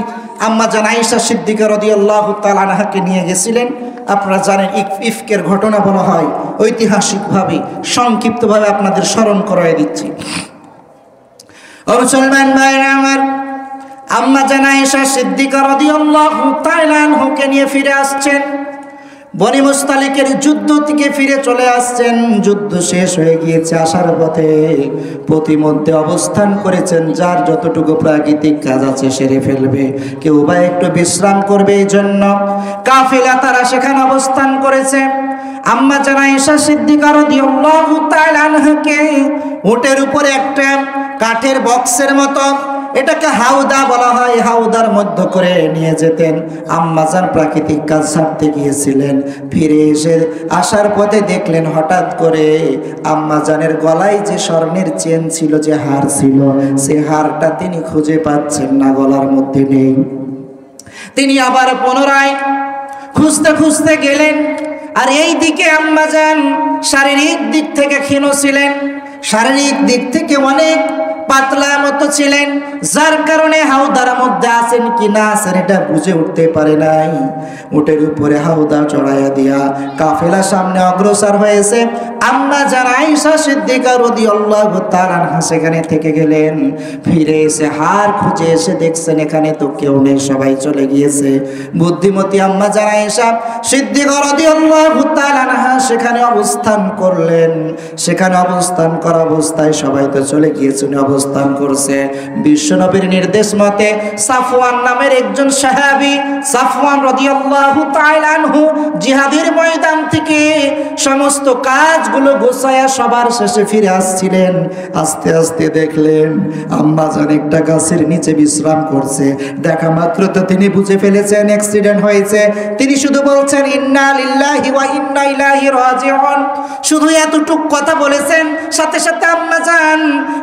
আম্মা জান আয়েশা সিদ্দিকা রাদিয়াল্লাহু তাআলা আনহাকে নিয়ে গেছিলেন। আপনারা জানেন ইফকের ঘটনা বলা হয়, ঐতিহাসিকভাবে সংক্ষিপ্তভাবে আপনাদের স্মরণ করায় দিচ্ছি। ও মুসলমান ভাইরা আমার, আম্মা জান আয়েশা সিদ্দিকা রাদিয়াল্লাহু তাআলা আনহাকে নিয়ে ফিরে আসছেন। বনি মুস্তালিকের যুদ্ধ থেকে ফিরে চলে আসছেন, যুদ্ধ শেষ হয়ে গিয়েছে, আসার পথে প্রতিমধ্যে অবস্থান করেছেন, যার যতটুকু প্রাকৃতিক কাজ আছে সেরে ফেলবে, কেউ বা একটু বিশ্রাম করবে, এই জন্য কাফেলা তারা সেখানে অবস্থান করেছে। আম্মা জান আয়েশা সিদ্দিকা রাদিয়াল্লাহু তাআলা আনহাকে উটের উপরে একটা কাঠের বক্সের মতো, এটাকে হাউদা বলা হয়, হাউদার মধ্য করে নিয়ে যেতেন। আম্মাজান প্রাকৃতিক কাজ ছাড়তে গিয়েছিলেন, ফিরে এসে আসার পথে দেখলেন হঠাৎ করে আম্মাজানের গলায় যে স্বর্ণের চেন ছিল, যে হার ছিল, সে হারটা তিনি খুঁজে পাচ্ছেন না, গলার মধ্যে নেই। তিনি আবার পুনরায় খুঁজতে খুঁজতে গেলেন। আর এই দিকে আম্মাজান শারীরিক দিক থেকে ক্ষীণ ছিলেন, শারীরিক দিক থেকে অনেক পাতলা মতো ছিলেন, যার কারণে হাউদার মধ্যে আছেন কি না আছেন এটা বুঝে উঠতে পারে নাই। উটের উপরে হাউদা চড়াইয়া দিয়া কাফেলা সামনে অগ্রসর হয়েছে। আম্মা জান আয়েশা সিদ্দিকা রাদিয়াল্লাহু তাআলা আনহা সেখানে থেকে গেলেন, ফিরে এসে হার খুঁজে এসে দেখছেন এখানে তো কেউ নেই, সবাই চলে গিয়েছে। বুদ্ধিমতী আম্মা জান আয়েশা সিদ্দিকা রাদিয়াল্লাহু তাআলা আনহা সেখানে অবস্থান করলেন। সেখানে অবস্থান করা অবস্থায় সবাই তো চলে গিয়েছেন, অবস্থান করছে। বিশ্বনবীর নির্দেশ মতে সাফওয়ান নামের একজন সাহাবী, সাফওয়ান রাদিয়াল্লাহু তাআলা আনহু জিহাদের ময়দান থেকে সমস্ত কাজগুলো গোছায়া সবার শেষে ফিরে আসছিলেন। আস্তে আস্তে দেখলেন আম্মা জান একটা গাছের নিচে বিশ্রাম করছে। দেখা মাত্র তো তিনি বুঝে ফেলেছেন অ্যাক্সিডেন্ট হয়েছে। তিনি শুধু বলছেন ইন্না লিল্লাহি ওয়া ইন্না ইলাইহি রাজিউন, শুধু এতটুক কথা বলেছেন, সাথে সাথে আম্মা জান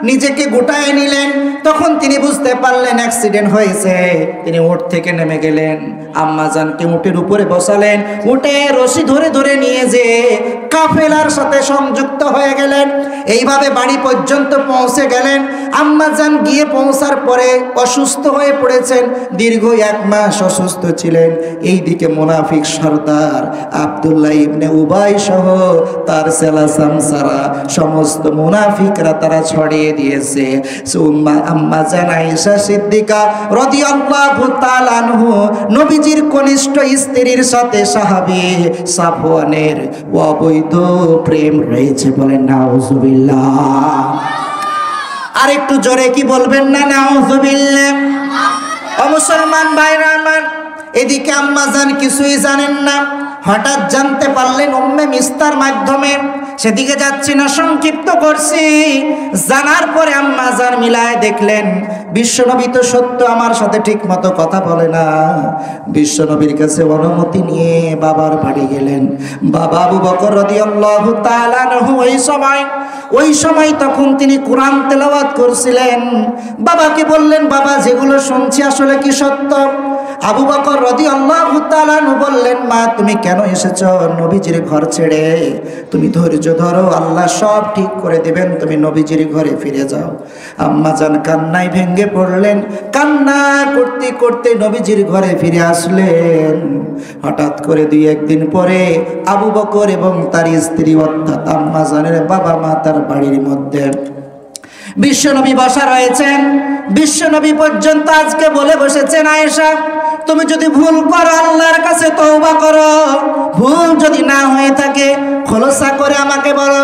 নিজেকে গোটায় নিলেন। তখন তিনি বুঝতে পারলেন অ্যাক্সিডেন্ট হয়েছে। তিনি উট থেকে নেমে গেলেন, আম্মা জানকে উটের উপরে বসালেন, উটে রশি ধরে ধরে নিয়ে যে কাফেলার সাথে সংযুক্ত হয়ে গেলেন। এইভাবে বাড়ি পর্যন্ত পৌঁছে গেলেন। আম্মা জান গিয়ে পৌঁছার পরে অসুস্থ হয়ে পড়েছেন, দীর্ঘ 1 মাস অসুস্থ ছিলেন। এইদিকে মুনাফিক সর্দার আব্দুল্লাহ ইবনে উবাই সহ তার সেলা সামসারা সমস্ত মুনাফিকরা তারা ছড়িয়ে দিয়েছে। আম্মা জান আয়েশা সিদ্দিকা রাদিয়াল্লাহু তাআলা আনহু নবীজির কনিষ্ঠ স্ত্রীর সাথে সাহাবী সাফওয়ানের অবৈধ প্রেম রয়েছে, বলেন নাউজুবিল্লাহ। আর একটু জোরে কি বলবেন না নাউজুবিল্লাহ? ও মুসলমান ভাইরা আমার, এদিকে আম্মা জান কিছুই জানেন না, হঠাৎ জানতে পারলেন উম্মে মিস্তার মাধ্যমে। সেদিকে যাচ্ছি না, সংক্ষিপ্ত করছি। জানার পরে আম্মা জান মিলায় দেখলেন বিশ্বনবী তো সত্য আমার সাথে ঠিক মতো কথা বলে না। বিশ্বনবীর কাছে অনুমতি নিয়ে বাবার বাড়ি গেলেন। বাবা আবু বকর রাদিয়াল্লাহু তাআলা আনহু ওই সময় তখন তিনি কোরআন তেলাওয়াত করছিলেন। বাবাকে বললেন, বাবা যেগুলো শুনছি আসলে কি সত্য? আবু বকর রাদিয়াল্লাহু তাআলা আনহু বললেন, মা তুমি কেন এসেছো নবীজির ঘর ছেড়ে? তুমি ধৈর্য ধরো, আল্লাহ সব ঠিক করে দেবেন, তুমি নবীজির ঘরে ফিরে যাও। আম্মা জান কান্নায় ভেঙে পড়লেন। কান্না করতে করতে নবীজির ঘরে ফিরে আসলেন। হঠাৎ করে 2-1 দিন পরে আবু বকর এবং তার স্ত্রী অর্থাৎ আম্মা জানের বাবা মা তার বাড়ির মধ্যে বিশ্বনবী বসা রয়েছেন। বিশ্বনবী পর্যন্ত আজকে বলে বসেছেন, আয়েশা তুমি যদি ভুল করো আল্লাহর কাছে তওবা করো, ভুল যদি না হয়ে থাকে খোলসা করে আমাকে বলো।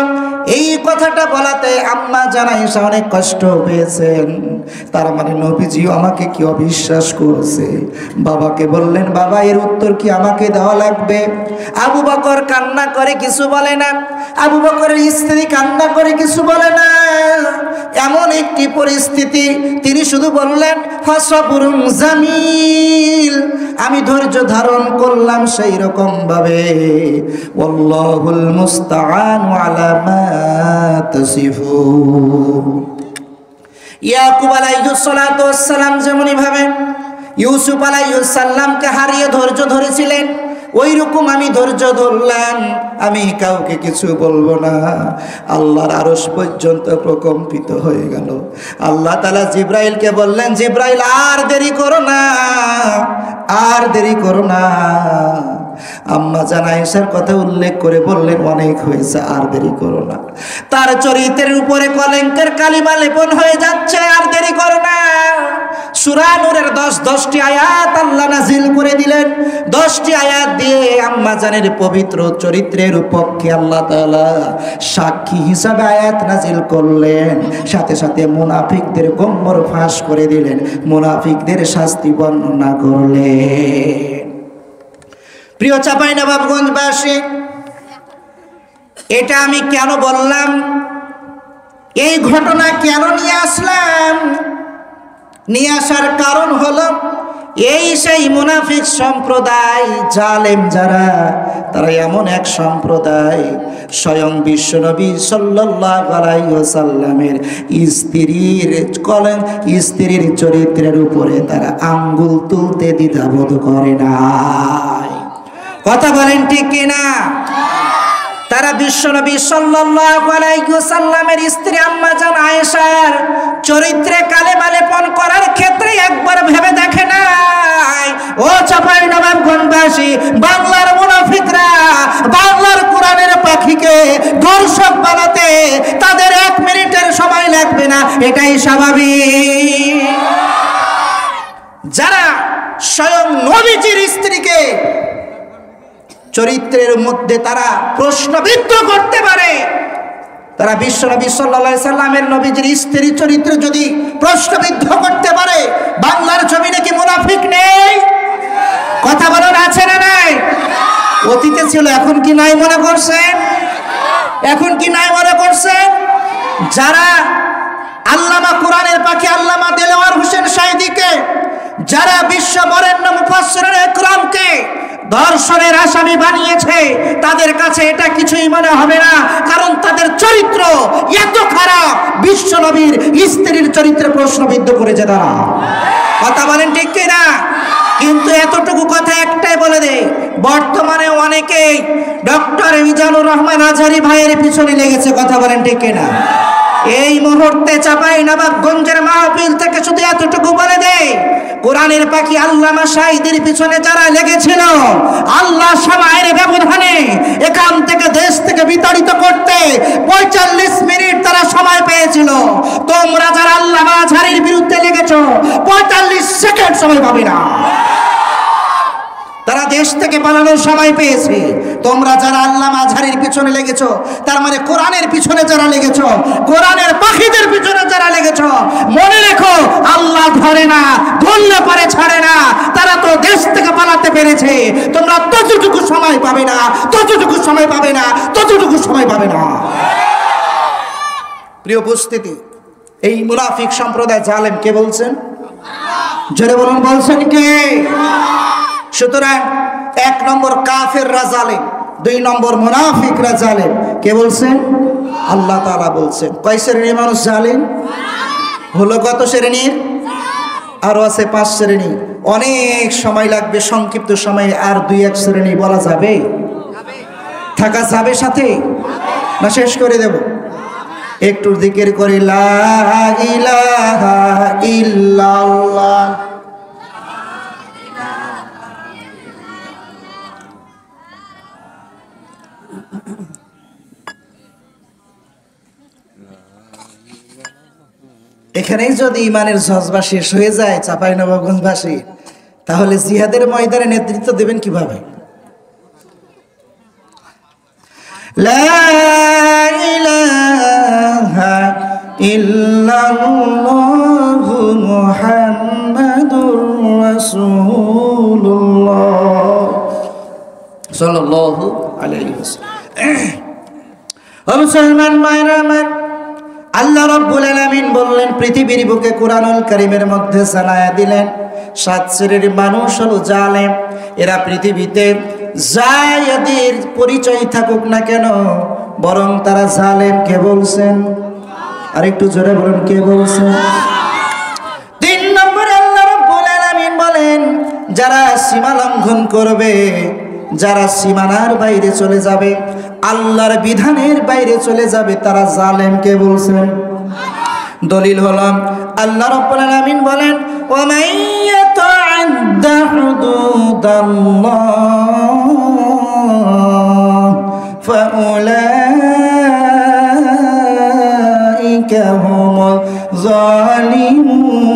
এই কথাটা বলাতে আম্মা জান আয়েশা অনেক কষ্ট পেয়েছেন। তার মানে নবীজিও আমাকে কি অবিশ্বাস করেছে। বাবাকে বললেন, বাবা এর উত্তর কি আমাকে দেওয়া লাগবে? আবু বকর কান্না করে কিছু বলে না, আবু বকরের স্ত্রী কান্না করে কিছু বলে না। এমন একটি পরিস্থিতি, তিনি শুধু বললেন ফাসবুরুন জামিল, আমি ধৈর্য ধারণ করলাম সেই রকম ভাবে। ওয়াল্লাহুল মুস্তাআন আলা মা তাসিফুন। ইয়াকুব আলাইহিস সালাতু ওয়াস সালাম যেমনি ভাবে ইউসুফ আলাইহিস সালামকে হারিয়ে ধৈর্য ধরেছিলেন, ওই রকম আমি ধৈর্য ধরলাম, আমি কাউকে কিছু বলবো না। আল্লাহর আরশ পর্যন্ত প্রকম্পিত হয়ে গেল। আল্লাহ তাআলা জিব্রাইলকে বললেন, জিব্রাইল আর দেরি করো না, আর দেরি করো না। আম্মা জান আয়েশার কথা উল্লেখ করে বললেন, অনেক হয়েছে, আর দেরি করো না। তার চরিত্রের উপরে কলঙ্কের কালিমা লেপন হয়ে যাচ্ছে, আর দেরি করো না। সূরা নূরের 10টি আয়াত আল্লাহ নাজিল করে দিলেন। 10টি আয়াত দিয়ে আম্মা জানের পবিত্র চরিত্রের পক্ষে আল্লাহ তাআলা সাক্ষী হিসাবে আয়াত নাজিল করলেন। সাথে সাথে মুনাফিকদের গোমর ফাঁস করে দিলেন, মুনাফিকদের শাস্তি বর্ণনা করলেন। প্রিয় চাঁপাইনবাবগঞ্জবাসী, এটা আমি কেন বললাম, এই ঘটনা কেন নিয়ে আসলাম? নিয়ে আসার কারণ হলো এই সেই মুনাফিক সম্প্রদায়, জালেম যারা, তারা এমন এক সম্প্রদায় স্বয়ং বিশ্বনবী সাল্লাল্লাহু আলাইহি ওয়াসাল্লামের স্ত্রীর চরিত্রের উপরে তারা আঙ্গুল তুলতে দ্বিধাবোধ করে না। কথা বলেন ঠিক কিনা? তারা বিশ্বনবী সাল্লাল্লাহু আলাইহি ওয়াসাল্লামের স্ত্রী আম্মা জান আয়েশার চরিত্রে কালেমা লেপন করার ক্ষেত্রে একবার ভেবে দেখে নাই। ও চাঁপাইনবাবগঞ্জবাসী, বাংলার মুনাফিকরা বাংলার কোরআনের পাখিকে দর্শক বানাতে তাদের 1 মিনিটের সময় লাগবে না, এটাই স্বাভাবিক। যারা স্বয়ং নবীজির স্ত্রীকে চরিত্রের মধ্যে তারা প্রশ্নবিদ্ধ করতে পারে, তারা বিশ্বনবী সাল্লাল্লাহু আলাইহি সাল্লামের নবীজির স্ত্রীর চরিত্র যদি প্রশ্নবিদ্ধ করতে পারে, বাংলার জমিনে কি মুনাফিক নেই? কথা বলেন, আছে না নাই? অতীতে ছিল, এখন কি নাই মনে করছেন? এখন কি নাই মনে করছেন? যারা আল্লামা কোরআনের পাখি আল্লামা দেলোয়ার হোসেন সাঈদীকে, যারা বিশ্ব বরেণ্য মুফাসসিরিন ইকরামকে ধর্ষণের আসামি বানিয়েছে, তাদের কাছে এটা কিছুই মনে হবে না, কারণ তাদের চরিত্র এত খারাপ, বিশ্ব নবীর স্ত্রীর চরিত্রে প্রশ্নবিদ্ধ করেছে তারা। কথা বলেন ঠিক কিনা? কিন্তু এতটুকু কথা একটাই বলে দেয়, বর্তমানে অনেকেই ডক্টর মিজানুর রহমান আজহারি ভাইয়ের পিছনে লেগেছে। কথা বলেন ঠিক কিনা? এই মুহূর্তে চাঁপাইনবাবগঞ্জের মাহফিল থেকে শুধু এতটুকু বলে দেয়, কোরআনের পাখি আল্লামা সাঈদীর পিছনে যারা লেগেছিল, আল্লাহ সময়ের ব্যবধানে এখান থেকে দেশ থেকে বিতাড়িত করতে 45 মিনিট তারা সময় পেয়েছিল। তোমরা যারা আল্লামা আজহারির বিরুদ্ধে লেগেছ, 45 সেকেন্ড সময় পাবে না। তারা দেশ থেকে পালানোর সময় পেয়েছে। তোমরা যারা আল্লামা আজহারির পিছনে লেগেছো, তার মানে কোরআনের পিছনে যারা লেগেছো, কোরআনের পাখিদের পিছনে যারা লেগেছো, মনে রেখো আল্লাহ ধরে না, ধরলে পরে ছাড়ে না। তারা তো দেশ থেকে পালাতে পেরেছে, তোমরা ততটুকু সময় পাবে না, ততটুকু সময় পাবে না, ততটুকু সময় পাবে না। প্রিয় উপস্থিতি, এই মুনাফিক সম্প্রদায় জালেম কে বলছেন? জোরে বলুন, বলছেন কে? সুতরাং 1 নম্বর কাফেররা জালেম, 2 নম্বর মুনাফিকরা জালেম। কে বলছেন? আল্লাহ তাআলা বলছেন। কয় শ্রেণীর মানুষ জালেম? হলো কত শ্রেণীর? আরো আছে 5 শ্রেণী। অনেক সময় লাগবে, সংক্ষিপ্ত সময়ে আর 2-1 শ্রেণী বলা যাবে? থাকা যাবে সাথে না শেষ করে দেব? একটু জিকির করে লা ইলাহা ইল্লাল্লাহ। এখানেই যদি ইমানের জজবা শেষ হয়ে যায় চাঁপাইনবাবগঞ্জবাসী, তাহলে জিহাদের ময়দানে নেতৃত্ব দেবেন কিভাবে? লা ইলাহা ইল্লাল্লাহু মুহাম্মাদুর রাসূলুল্লাহ সাল্লাল্লাহু আলাইহি ওয়াসাল্লাম। মুসলমান ভাইরা আমার, আল্লাহ রাব্বুল আলামিন বললেন, পৃথিবীর বুকে কুরআনুল কারীমের মধ্যে জানায়া দিলেন 7 শ্রেণীর মানুষ হলো জালেম। এরা পৃথিবীতে যাই এদের পরিচয় থাকুক না কেন, বরং তারা জালেম। কে বলছেন? আর একটু জোরে বলুন, কে বলছেন? 3 নম্বরে আল্লাহ রাব্বুল আলামিন বলেন, যারা সীমা লঙ্ঘন করবে, যারা সীমানার বাইরে চলে যাবে, আল্লাহর বিধানের বাইরে চলে যাবে, তারা জালেম। কে বলছেন? দলিল হলো আল্লাহ রাব্বুল আলামিন বলেন, ওয়া মান ইয়াতাআদ্দা হুদুদাল্লাহ ফাউলাইকা হুমুয যালিমুন।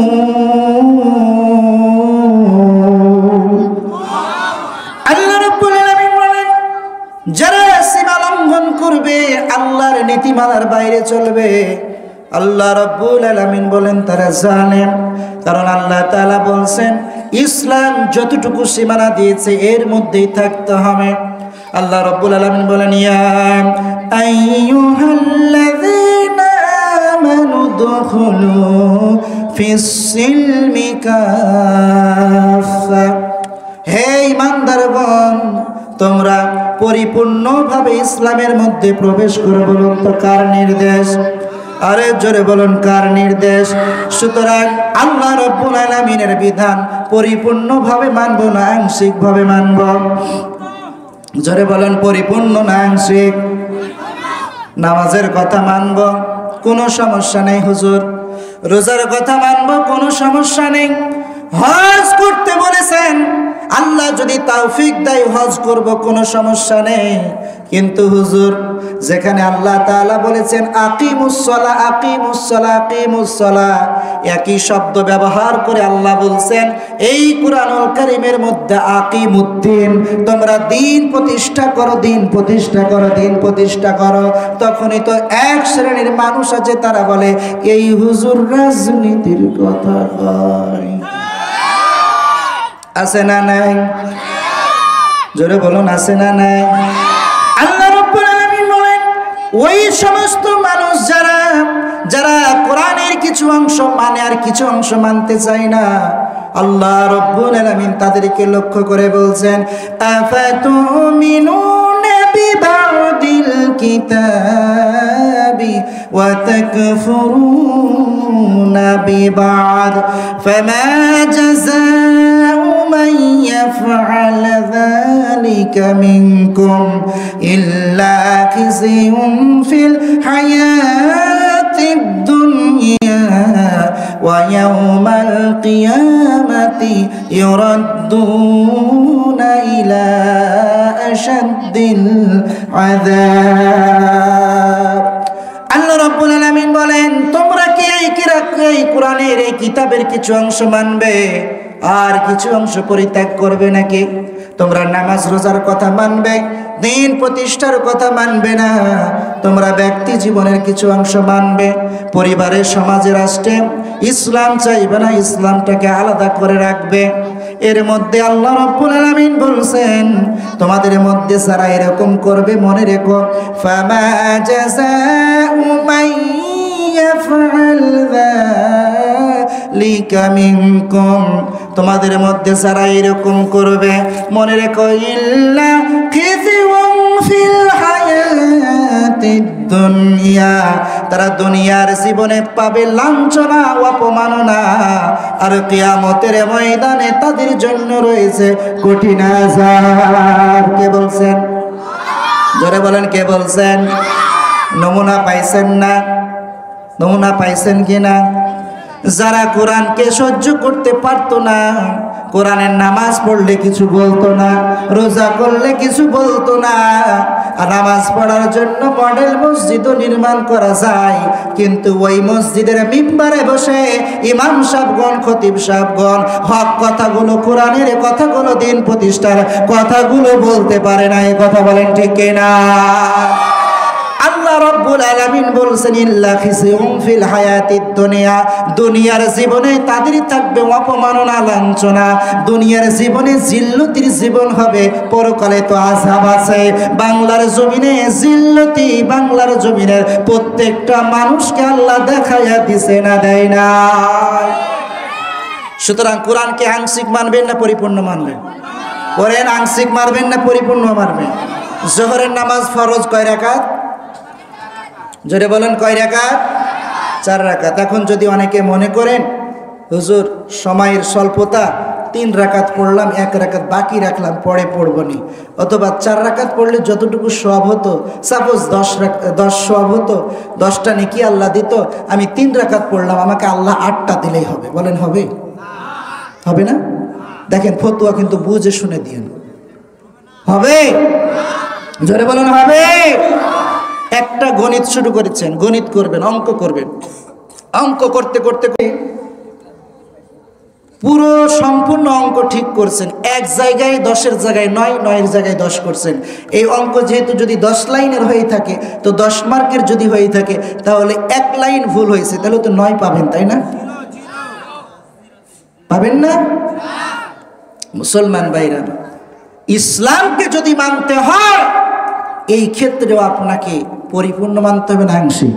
চলবে। আল্লাহ রাব্বুল আলামিন বলেন তারা জালেম, কারণ আল্লাহ তাআলা বলছেন ইসলাম যতটুকু সীমানা দিয়েছে এর মধ্যেই থাকতে হবে। আল্লাহ রাব্বুল আলামিন বলেন ইয়া আইয়ুহাল্লাযীনা আমানু দুখুলু ফিস-সিলমি কাফা, হে ঈমানদারগণ তোমরা পরিপূর্ণভাবে ইসলামের মধ্যে প্রবেশ করো। বলুন তো কার নির্দেশ? আরে জোরে বলুন কার নির্দেশ? সুতরাং আল্লাহ রাব্বুল আলামিনের বিধান পরিপূর্ণভাবে মানব না আংশিকভাবে মানব? জোরে বলেন পরিপূর্ণ না আংশিক? নামাজের কথা মানব, কোনো সমস্যা নেই হুজুর। রোজার কথা মানব, কোনো সমস্যা নেই। হজ করতে বলেছেন, আল্লাহ যদি তৌফিক দেয় হজ করব, কোনো সমস্যা নেই। কিন্তু হুজুর যেখানে আল্লাহ তাআলা বলেছেন আকিমুস সালাহ আকিমুস সালাহ আকিমুস সালাহ, একই শব্দ ব্যবহার করে আল্লাহ বলছেন এই কুরআনুল কারীমের মধ্যে আকিমুদ্দিন, তোমরা দিন প্রতিষ্ঠা করো, দিন প্রতিষ্ঠা করো, দিন প্রতিষ্ঠা করো। তখনই তো এক শ্রেণীর মানুষ আছে তারা বলে এই হুজুর রাজনীতির কথা কয়। আছে না নাই? জোরে বলুন আছে না নাই? আল্লাহ রাব্বুল আলামিন বলেন ওই সমস্ত মানুষ যারা কোরআনের কিছু অংশ মানে আর কিছু অংশ মানতে চায় না, আল্লাহ রাব্বুল আলামিন তাদেরকে লক্ষ্য করে বলছেন আফাতুমিনুনা বিবাদিল কিতাবি ওয়া তাকফুরুনা বিবাদ ফামা জাযাউ মান ইয়াফআল যালিকা মিনকুম ইল্লা খিzyun ফিল হায়াতিদ দুনিয়া ওয়া ইয়াউমাল কিয়ামাতি ইউরাদ্দুনা ইলা আশাদ্দিল আযাব। আল্লাহ রাব্বুল আলামিন বলেন তোমরা কি এই কোরআনের এই কিতাবের কিছু অংশ মানবে আর কিছু অংশ পরিত্যাগ করবে নাকি? তোমরা নামাজ রোজার কথা মানবে, দিন প্রতিষ্ঠার কথা মানবে না। তোমরা ব্যক্তি জীবনের কিছু অংশ মানবে, পরিবারের সমাজে রাষ্ট্রে ইসলাম চাইবে না, ইসলামটাকে আলাদা করে রাখবে। এর মধ্যে আল্লাহ রাব্বুল আলামিন বলছেন তোমাদের মধ্যে যারা এরকম করবে মনে রেখো ফামা জাযাউ মান ইয়াফআল যালিকা মিনকুম, তোমাদের মধ্যে যারা এরকম করবে মনে রেখো ইল্লা খিzyun ফিল হায়াতিদ দুনিয়া, তারা দুনিয়ার জীবনে পাবে লাঞ্ছনা অপমাননা, আর কিয়ামতের ময়দানে তাদের জন্য রয়েছে কঠিন আযাব। কে বলছেন? জোরে বলেন কে বলছেন? নমুনা পাইছেন না? নমুনা পাইছেন কিনা? যারা কোরআনকে সহ্য করতে পারতো না, কোরআনের নামাজ পড়লে কিছু বলতো না, রোজা করলে কিছু বলতো না, আর নামাজ পড়ার জন্য মডেল মসজিদও নির্মাণ করা যায়, কিন্তু ওই মসজিদের মিম্বারে বসে ইমাম সাহেবগণ খতিব সাহেবগণ হক কথাগুলো কোরআনের কথাগুলো দিন প্রতিষ্ঠার কথাগুলো বলতে পারে না। এই কথা বলেন ঠিক কিনা? আল্লাহ রাব্বুল আলামিন বলছেন ইল্লা খিzyun ফিল হায়াতিদ দুনিয়া, দুনিয়ার জীবনে তাদেরই থাকবে অপমাননা লাঞ্ছনা, দুনিয়ার জীবনে জিল্লতির জীবন হবে, পরকালে তো আযাব আছে। বাংলার জমিনে জিল্লতি, বাংলার জমিনের প্রত্যেকটা মানুষকে আল্লাহ দেখাইয়া দিছে না দেয় না? সুতরাং কোরআনকে আংশিক মানবেন না পরিপূর্ণ মানবেন? বলেন আংশিক মানবেন না পরিপূর্ণ মানবেন? জোহরের নামাজ ফরজ কয় রাকাত? জোরে বলেন কয় রাকাত? 4 রাকাত। এখন যদি অনেকে মনে করেন হুজুর সময়ের স্বল্পতা 3 রাকাত পড়লাম, 1 রাকাত বাকি রাখলাম পরে পড়বনি, অথবা 4 রাকাত পড়লে যতটুকু সওয়াব হতো, সাপোজ 10 সওয়াব হতো, 10টা নেকি আল্লাহ দিত, আমি 3 রাকাত পড়লাম, আমাকে আল্লাহ 8টা দিলেই হবে। বলেন হবে? হবে না? দেখেন ফতোয়া কিন্তু বুঝে শুনে দিয়েন। হবে? জোরে বলেন হবে? একটা গণিত শুরু করেছেন, গণিত করবেন, অঙ্ক করবেন, অঙ্ক করতে করতে পুরো সম্পূর্ণ অঙ্ক ঠিক করছেন, এক জায়গায় 10-এর জায়গায় 9, 9-এর জায়গায় 10 করছেন। এই অঙ্ক যেহেতু যদি 10 লাইনের হয়ে থাকে, তো 10 মার্কের যদি হয়ে থাকে, তাহলে 1 লাইন ভুল হয়েছে, তাহলে তো 9 পাবেন, তাই না? পাবেন না? মুসলমান ভাইরা, ইসলামকে যদি মানতে হয়, এই ক্ষেত্রেও আপনাকে পরিপূর্ণ মানতে হবে না আংশিক?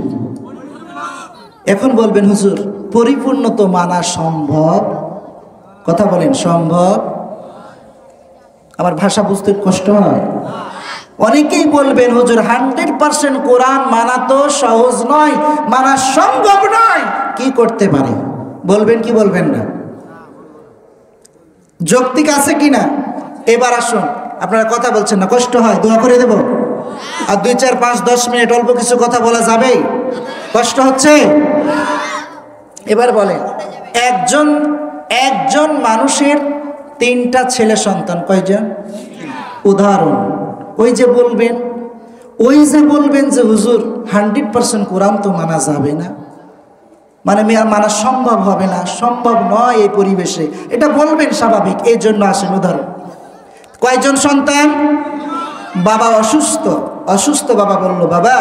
এখন বলবেন হুজুর, পরিপূর্ণ তো মানা সম্ভব। কথা বলেন, সম্ভব? আমার ভাষা বুঝতে কষ্ট হয়। অনেকেই বলবেন হুজুর 100% কোরআন মানা তো সহজ নয়, মানা সম্ভব নয়, কি করতে পারে? বলবেন কি বলবেন না? যৌক্তিক আছে কিনা? এবার আসুন, আপনারা কথা বলছেন না, কষ্ট হয়, দোয়া করে দেব। আর 2, 4, 5, 10 মিনিট অল্প কিছু কথা বলা যাবে? কষ্ট হচ্ছে? এবার বলেন, একজন মানুষের 3টা ছেলে সন্তান, কয়জন? উদাহরণ, ওই যে বলবেন যে হুজুর 100% কোরআন তো মানা যাবে না, মানে মানা সম্ভব হবে না, সম্ভব নয় এই পরিবেশে, এটা বলবেন স্বাভাবিক। এই জন্য আসেন উদাহরণ, কয়জন সন্তান? বাবা অসুস্থ বাবা বলল, বাবা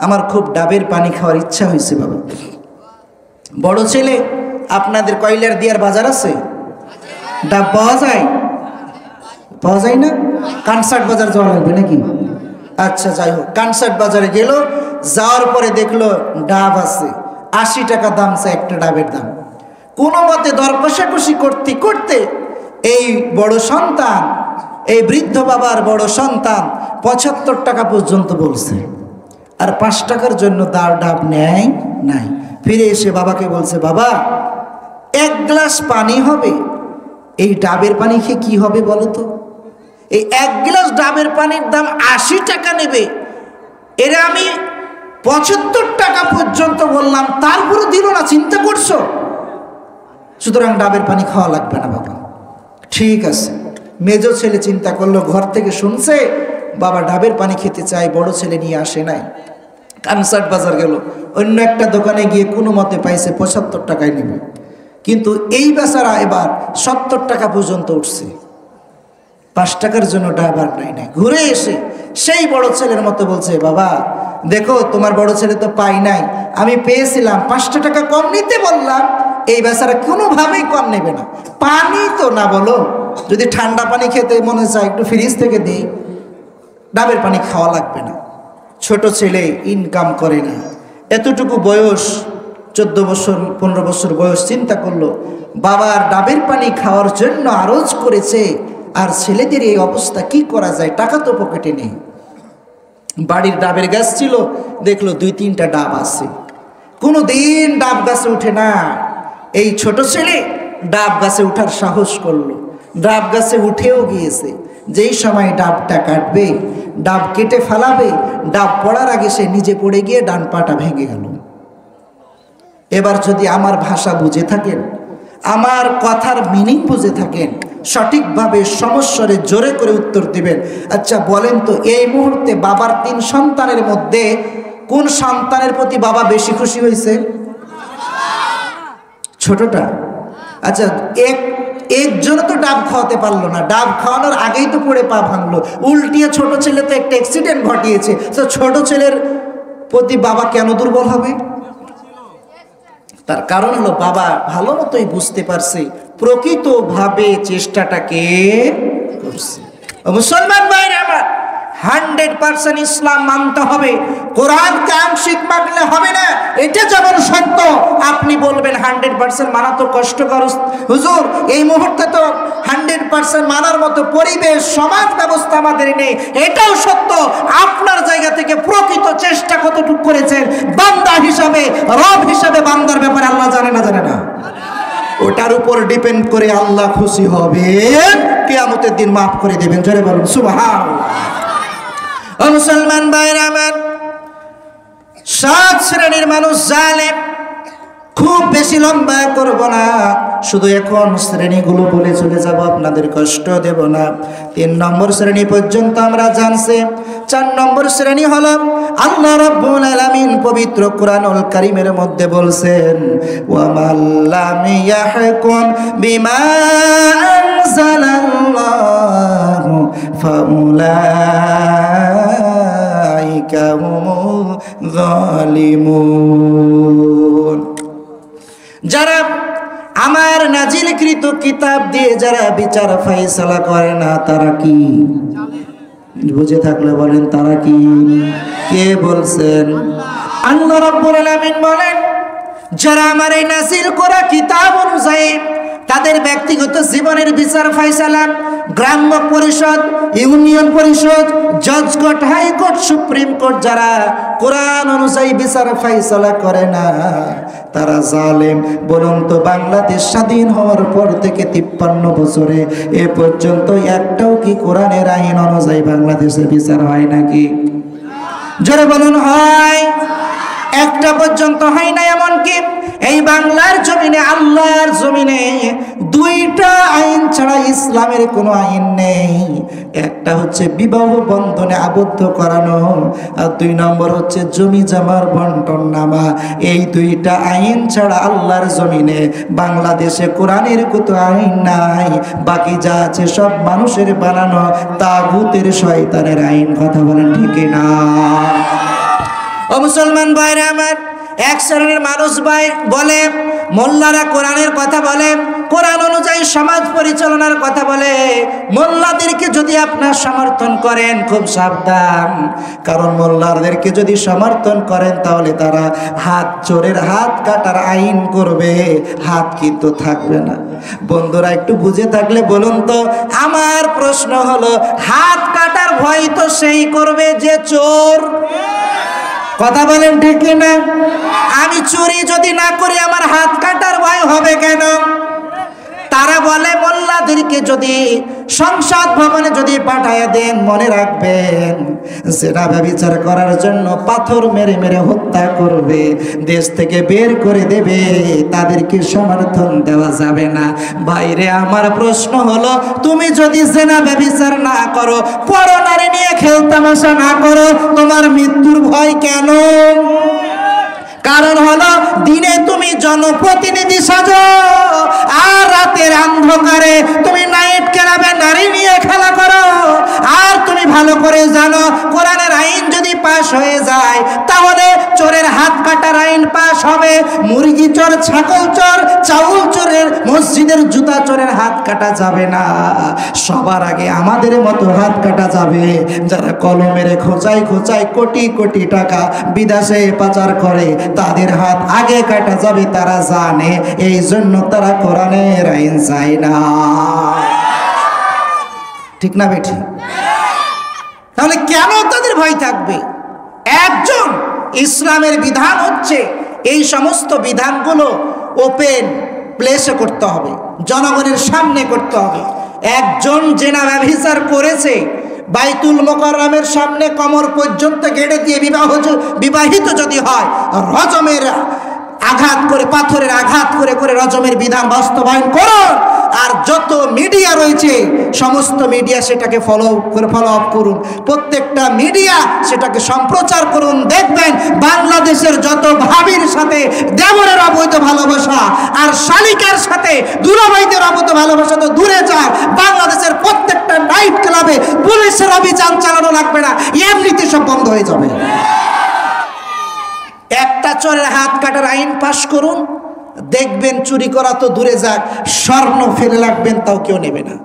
আমার খুব ডাবের পানি খাওয়ার ইচ্ছা হয়েছে। বাবা, বড় ছেলে, আপনাদের কয়লার দিয়ার বাজার আছে? ডাব পাওয়া যায় না? কানসার্ট বাজার যাওয়া লাগবে নাকি? আচ্ছা, যাই হোক, কানসার্ট বাজারে গেল, যাওয়ার পরে দেখলো ডাব আছে, 80 টাকা দাম, একটা ডাবের দাম। কোনো মতে দর কষাকষি করতে করতে এই বড় সন্তান, এই বৃদ্ধ বাবার বড় সন্তান 75 টাকা পর্যন্ত বলছে, আর 5 টাকার জন্য তার ডাব নেয় নাই। ফিরে এসে বাবাকে বলছে, বাবা 1 গ্লাস পানি হবে, এই ডাবের পানি খেয়ে কি হবে বলো তো? এই 1 গ্লাস ডাবের পানির দাম 80 টাকা নেবে, এর আমি 75 টাকা পর্যন্ত বললাম, তারপরে দিল না, চিন্তা করছো? সুতরাং ডাবের পানি খাওয়া লাগবে না বাবা। ঠিক আছে, মেজো ছেলে চিন্তা করলো, ঘর থেকে শুনছে বাবা ডাবের পানি খেতে চায়, বড় ছেলে নিয়ে আসে নাই, কানসার্ট বাজার গেল, অন্য একটা দোকানে গিয়ে কোনো মতে পাইছে 75 টাকায় নেবে, কিন্তু এই বেচারা এবার 70 টাকা পর্যন্ত উঠছে, 5 টাকার জন্য ডাব আর নাই। ঘুরে এসে সেই বড় ছেলের মতো বলছে, বাবা দেখো তোমার বড় ছেলে তো পাই নাই, আমি পেয়েছিলাম, 5 টাকা কম নিতে বললাম, এই বেচারা কোনোভাবেই কম নেবে না। পানি তো না বলো, যদি ঠান্ডা পানি খেতে মনে চায় একটু ফ্রিজ থেকে দিই, ডাবের পানি খাওয়া লাগবে না। ছোট ছেলে ইনকাম করে না, এতটুকু বয়স, 14 বছর 15 বছর বয়স, চিন্তা করলো বাবার ডাবের পানি খাওয়ার জন্য আরজ করেছে, আর ছেলেদের এই অবস্থা, কি করা যায়? টাকা তো পকেটে নেই। বাড়ির ডাবের গাছ ছিল, দেখলো 2-3টা ডাব আছে, কোনো দিন ডাব গাছে উঠে না। এই ছোট ছেলে ডাব গাছে উঠার সাহস করলো, ডাব গাছে উঠেও গিয়েছে। যেই সময় ডাবটা কাটবে, ডাব কেটে ফেলাবে, ডাব পড়ার আগে সে নিজে পড়ে গিয়ে ডান পাটা ভেঙে গেল। এবার যদি আমার ভাষা বুঝে থাকেন, আমার কথার মিনিং বুঝে থাকেন, সঠিকভাবে সমস্যারে জোরে করে উত্তর দিবেন। আচ্ছা বলেন তো, এই মুহূর্তে বাবার 3 সন্তানের মধ্যে কোন সন্তানের প্রতি বাবা বেশি খুশি হয়েছে? ছোটটা। আচ্ছা, একজন তো ডাব খাওয়াতে পারলো না, ডাব খাওয়ানোর আগেই তো পড়ে পা ভাঙলো, উল্টিয়ে ছোট ছেলে তো একটা অ্যাক্সিডেন্ট ঘটিয়েছে, তো ছোট ছেলের প্রতি বাবা কেন দুর্বল হবে? তার কারণ হলো বাবা ভালো মতোই বুঝতে পারছে প্রকৃতভাবে চেষ্টাটাকে করছে। মুসলমান ভাইরা আমার, 100% ইসলাম মানতে হবে, কোরআনকে আংশিক মানলে হবে না। এটা যেমন সত্য, আপনি বলবেন 100% মানা তো কষ্টকর হুজুর, এই মুহূর্তে তো 100% মানার মতো পরিবেশ সমাজ ব্যবস্থা আমাদের নেই, এটাও সত্য। আপনার জায়গা থেকে প্রকৃত চেষ্টা কতটুকু করেছেন বান্দা হিসাবে, রব হিসাবে, বান্দার ব্যাপারে আল্লাহ জানে না? ওটার উপর ডিপেন্ড করে আল্লাহ খুশি হবেন, কিয়ামতের দিন মাফ করে দেবেন। জোরে বলুন সুবহানাল্লাহ। ও মুসলমান ভাইরা আমার, 7 শ্রেণীর মানুষ জালেম, খুব বেশি লম্বা করব না, শুধু এখন শ্রেণীগুলো বলে চলে যাব, আপনাদের কষ্ট দেব না। 3 নম্বর শ্রেণী পর্যন্ত আমরা জানছি। 4 নম্বর শ্রেণী হলো আল্লাহ রাব্বুল আলামিন পবিত্র কোরআনুল কারীমের মধ্যে বলছেন, ওয়া মাল্লাম ইয়াহকুম বিমা আনজালাল্লাহু ফাউলাইকা হুমুয যালিমুন। যারা আমার নাজিলকৃত কিতাব দিয়ে যারা বিচার ফয়সালা করে না, তারা কি? বুঝে থাকলে বলেন তারা কি? কে বলছেন? আল্লাহ রাব্বুল আলামিন বলেন, যারা আমার এই নাজিল করা কিতাব অনুযায়ী তাদের ব্যক্তিগত জীবনের বিচার ফয়সালা গ্রাম্য পরিষদ, ইউনিয়ন পরিষদ, জজ কোর্ট, হাইকোর্ট, সুপ্রিম কোর্ট যারা কোরআন অনুযায়ী বিচার ফয়সালা করে না, তারা জালেম। বলুন তো, বাংলাদেশ স্বাধীন হওয়ার পর থেকে 53 বছরে এ পর্যন্ত একটাও কি কোরআনের আইন অনুযায়ী বাংলাদেশে বিচার হয় নাকি? জোরে বলুন, হয়? একটা পর্যন্ত হয় না। এমনকি এই বাংলার জমিনে, আল্লাহর জমিনে 2টা আইন ছাড়া ইসলামের কোনো আইন নেই। একটা হচ্ছে বিবাহ বন্ধনে আবদ্ধ করানো, আর 2 নম্বর হচ্ছে জমি জমার বন্টন নামা। এই 2টা আইন ছাড়া আল্লাহর জমিনে বাংলাদেশে কোরআনের কোনো আইন নাই। বাকি যা আছে সব মানুষের বানানো তাগুতের শয়তানের আইন। কথা বলেন ঠিক না? ও মুসলমান ভাইরা আমার, এক শ্রেণীর মানুষ ভাই বলে, মোল্লারা কোরআনের কথা বলে, কোরআন অনুযায়ী সমাজ পরিচালনার কথা বলে। মোল্লাদেরকে যদি আপনার সমর্থন করেন, খুব সাবধান, কারণ মোল্লাদেরকে যদি সমর্থন করেন তাহলে তারা চোরের হাত কাটার আইন করবে, হাত কিন্তু থাকবে না। বন্ধুরা একটু বুঝে থাকলে বলুন তো, আমার প্রশ্ন হলো, হাত কাটার ভয় তো সেই করবে যে চোর। কথা বলেন ঠিক না? আমি চুরি যদি না করি আমার হাত কাটার ভয় হবে কেন? তারা বলে মোল্লাদেরকে যদি সংসদ ভবনে যদি পাঠায় দেন, মনে রাখবেন সেটা ব্যভিচার করার জন্য পাথর মেরে মেরে হত্যা করবে, দেশ থেকে বের করে দেবে, তাদেরকে সমর্থন দেওয়া যাবে না। বাইরে আমার প্রশ্ন হলো, তুমি যদি জেনা ব্যভিচার না করো, পরনারী নিয়ে খেলতামাশা না করো, তোমার মৃত্যুর ভয় কেন? কারণ হলো, দিনে তুমি জনপ্রতিনিধি সাজো, আর রাতের অন্ধকারে তুমি নাইট ক্লাবে নারী নিয়ে খেলা করো। আর তুমি ভালো করে জানো, কোরআনের আইন যদি পাশ হয়ে যায় তাহলে চোরের হাত কাটার আইন পাশ হবে। মুরগি চোর, ছাগল চোর, চাউল চোরের, মসজিদের জুতা চোরের হাত কাটা যাবে না। সবার আগে আমাদের মতো হাত কাটা যাবে যারা কলমের খোঁচাই খোঁচাই কোটি কোটি টাকা বিদেশে পাচার করে, তাদের হাত আগে কাটা যাবে। তারা জানে, এই জন্য তারা কোরআনের আইন চায় না। ঠিক না বেঠি? তাহলে কেন তাদের ভয় থাকবে? একজন ইসলামের বিধান হচ্ছে এই সমস্ত বিধানগুলো ওপেন প্লেসে করতে হবে, জনগণের সামনে করতে হবে। একজন জেনা ব্যভিচার করেছে, বাইতুল মোকাররমের সামনে কোমর পর্যন্ত গেড়ে দিয়ে বিবাহিত যদি হয়, রজমের আঘাত করে, পাথরের আঘাত করে করে রজমের বিধান বাস্তবায়ন করুন। আর যত মিডিয়া রয়েছে সমস্ত মিডিয়া সেটাকে ফলো আপ করুন, প্রত্যেকটা মিডিয়া সেটাকে সম্প্রচার করুন। দেখবেন বাংলাদেশের যত ভাবির সাথে দেবরের অবৈধ ভালোবাসা আর শালিকার সাথে দুলাভাইদের অবৈধ ভালোবাসা তো দূরে যাক, বাংলাদেশের প্রত্যেকটা নাইট ক্লাবে পুলিশের অভিযান চালানো লাগবে না, এমনিতে সব বন্ধ হয়ে যাবে। একটা চোরের হাত কাটার আইন পাশ করুন, দেখবেন চুরি করা তো দূরে যাক, স্বর্ণ ফেলে রাখবেন তাও কেউ নেবে না।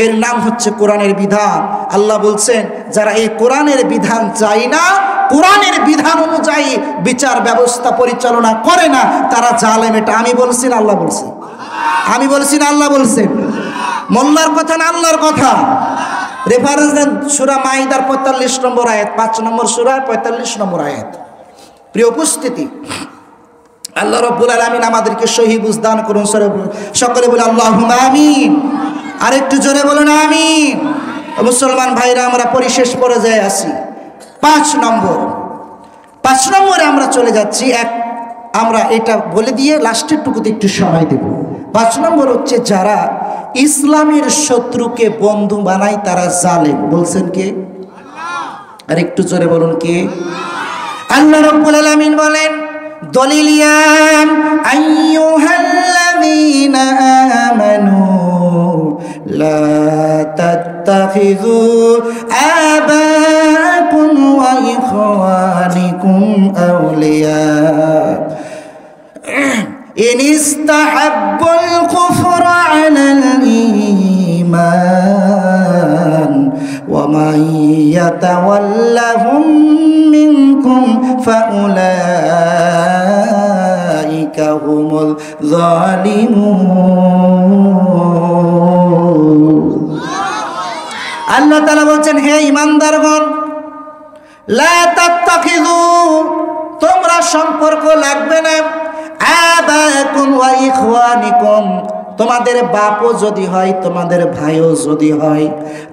এর নাম হচ্ছে কোরআনের বিধান। আল্লাহ বলছেন, যারা এই কোরআনের বিধান চাই না, কোরআনের বিধান অনুযায়ী বিচার ব্যবস্থা পরিচালনা করে না, তারা জালেম। এটা আমি বলছি না আল্লাহ বলছেন? আমি বলছি না আল্লাহ বলছেন? মোল্লার কথা না আল্লাহর কথা? রেফারেন্স দেন সূরা মাইদার 45 নম্বর আয়াত, 5 নম্বর সূরার 45 নম্বর আয়াত। প্রিয় উপস্থিতি, আল্লাহ রাব্বুল আলামিন আমাদেরকে সহি বুঝ দান করুন। সকলে বলে আল্লাহুম্মা আমিন। আরেকটু জোরে বলুন আমিন। মুসলমান ভাইরা, আমরা পরিশেষ পর্যায়ে আছি। 5 নম্বরে আমরা চলে যাচ্ছি। আমরা এটা বলে দিয়ে লাস্টের টুকুতে একটু সময় দেব। 5 নম্বর হচ্ছে যারা ইসলামের শত্রুকে বন্ধু বানায় তারা জালেম। বলছেন কে? আর একটু জোরে বলুন কে? আল্লাহ রাব্বুল আলামিন বলেন দলিলিয়াম আইয়ুহাল্লাযীনা আমানু লা তাত্তাখিযু আবাকুম ওয়া ইখওয়ানিকুম আউলিয়া ইন ইসতাহাব্বুল কুফরা আলাল ঈমান ওয়া মান ইয়াতাওয়াল্লাহুম মিনকুম ফাউলাইকা হুমুল যালিমুন। আল্লাহ তাআলা বলছেন হে ঈমানদারগণ লা তাত্তাখিযু তোমরা সম্পর্ক লাগবে না আবাকুম ওয়া ইখওয়ানিকুম তোমাদের বাপও যদি হয় তোমাদের ভাইও যদি হয়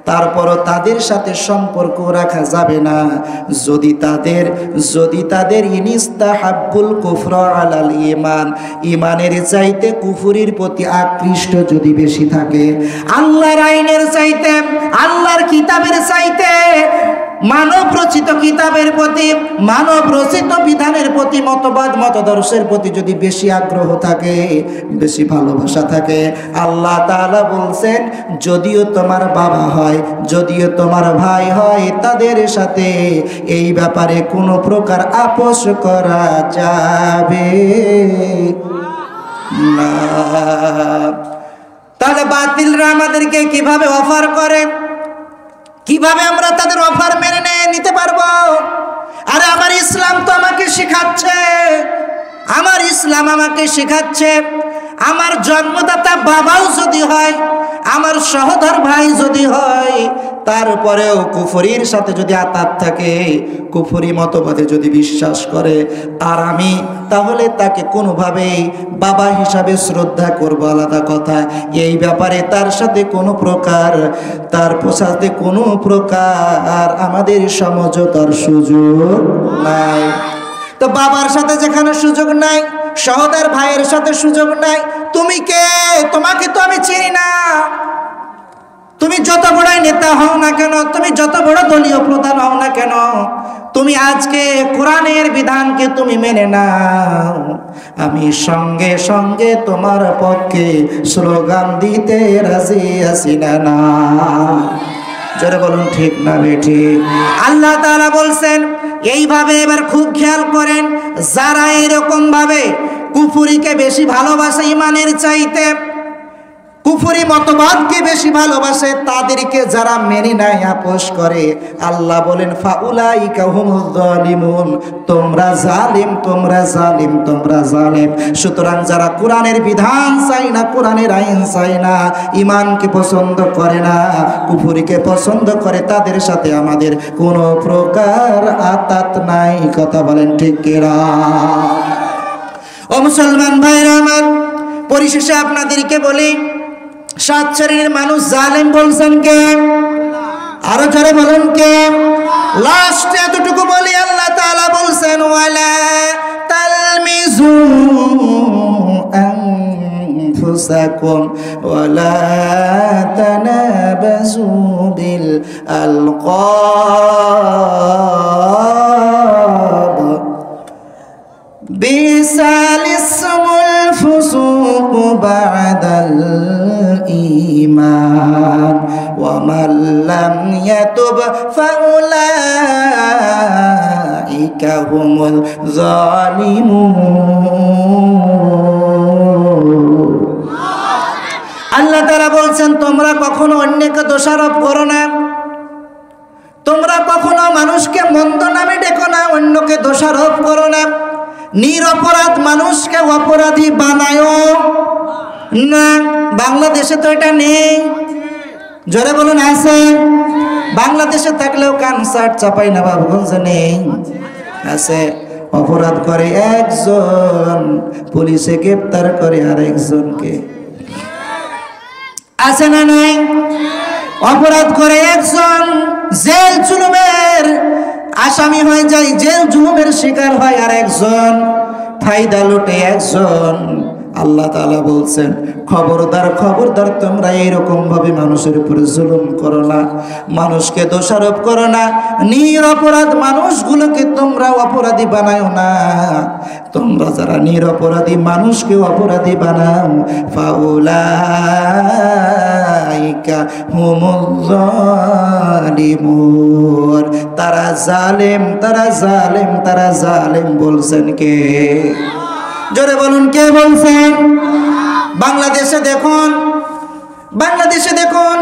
তারপরও তাদের সাথে সম্পর্ক রাখা যাবে না যদি তাদের ইনিস্তাহাব্বুল কুফরা আলাল ঈমান ঈমানের চাইতে কুফরির প্রতি আকৃষ্ট যদি বেশি থাকে, আল্লাহর আইনের চাইতে আল্লাহর কিতাবের চাইতে মানব রচিত কিতাবের প্রতি মানব রচিত বিধানের প্রতি মতবাদ মতাদর্শের প্রতি যদি বেশি আগ্রহ থাকে বেশি ভালোবাসা থাকে, আল্লাহ তাআলা বলছেন যদিও তোমার বাবা হয় যদিও তোমার ভাই হয় তাদের সাথে এই ব্যাপারে কোনো প্রকার আপোষ করা যাবে না। তাহলে বাতিলরা আমাদেরকে কিভাবে অফার করে, কিভাবে আমরা তাদের অফার মেনে নিতে পারবো? আরে আমার ইসলাম তো আমাকে শেখাচ্ছে, আমার ইসলাম আমাকে শেখাচ্ছে আমার জন্মদাতা বাবাও যদি হয় আমার সহোদর ভাই যদি হয় তারপরেও কুফরির সাথে যদি আতাত থাকে কুফরি মতবাদে যদি বিশ্বাস করে আর আমি তাহলে তাকে কোনোভাবেই বাবা হিসাবে শ্রদ্ধা করব আলাদা কথা, এই ব্যাপারে তার সাথে কোনো প্রকার আমাদের সমঝোতার সুযোগ নাই। তো বাবার সাথে যেখানে সুযোগ নাই সহোদর ভাইয়ের সাথে সুযোগ নাই, তুমি কে? তোমাকে তো আমি চিনি না। তুমি যত বড় নেতা হও না কেন, তুমি যত বড় দলীয় প্রধান হও না কেন, তুমি আজকে কোরআনের বিধানকে তুমি মেনে নাও, আমি সঙ্গে সঙ্গে তোমার পক্ষে স্লোগান দিতে রাজি আছি না। জোরে বলুন ঠিক না বেঠিক? আল্লাহ তাআলা বলছেন এইভাবে এবার খুব খেয়াল করেন, যারা এরকম ভাবে কুফরিকে বেশি ভালোবাসে ঈমানের চাইতে, কুফরি মতবাদকে বেশি ভালোবাসে, তাদেরকে যারা মেনে নেয় আপোষ করে, আল্লাহ বলেন ফাউলাইকা হুমুজ যালিমুন, তোমরা জালিম তোমরা জালিম তোমরা জালিম। সুতরাং যারা কোরআনের বিধান চাই না, কোরআনের আইন চাই না, ঈমানকে পছন্দ করে না, কুফরিকে পছন্দ করে, তাদের সাথে আমাদের কোনো প্রকার আতাত নাই। কথা বলেন ঠিক কিনা? ও মুসলমান ভাইরা আমার, পরিশেষে আপনাদেরকে বলি 7 শ্রেণীর মানুষ জালেম বলছেন কে? আরো জোরে বলুন কে? লাস্টে এতটুকু বলি, আল্লাহ তাআলা বলছেন ওয়ালা তালমিজু আনফুসাকুম ওয়ালা তানাবাজু বিল আলকাব বিসাল ইসমুল ফুসুক বাদাল ঈমান ওয়া মান লাম ইয়াতুব ফাউলাইকা হুমুল যালিমুন। আল্লাহ তাআলা বলছেন তোমরা কখনো অন্যকে দোষারোপ করো না, তোমরা কখনো মানুষকে মন্দ নামে ডেকো না, অন্যকে দোষারোপ করো না, নিরপরাধ মানুষকে অপরাধী বানায়ও না। বাংলাদেশে তো এটা নেই, জোরে বলুন আছে? বাংলাদেশে থাকলেও কানসার্ট চাপাই না বাবুগঞ্জে নেই, আছে। অপরাধ করে একজন, পুলিশে গ্রেফতার করে আরেকজনকে, আছে না নাই? অপরাধ করে একজন, জেল জুলুমের আসামি হয়ে যায়, জেল জুলুমের শিকার হয় আর একজন, ফায়দা লুটে একজন। আল্লাহ তাআলা বলছেন, খবরদার খবরদার তোমরা এইরকম ভাবে মানুষের উপরে জুলুম করো না, মানুষকে দোষারোপ করো না, নিরপরাধ মানুষগুলোকে তোমরা অপরাধী বানাও না। তোমরা যারা নিরপরাধী মানুষকে অপরাধী বানাও, ফাউলাইকা হুমুল জালিমুন, তারা জালেম, তারা জালেম, তারা জালেম। বলছেন কে? জোরে বলুন, কে বলছেন? বাংলাদেশে দেখুন, বাংলাদেশে দেখুন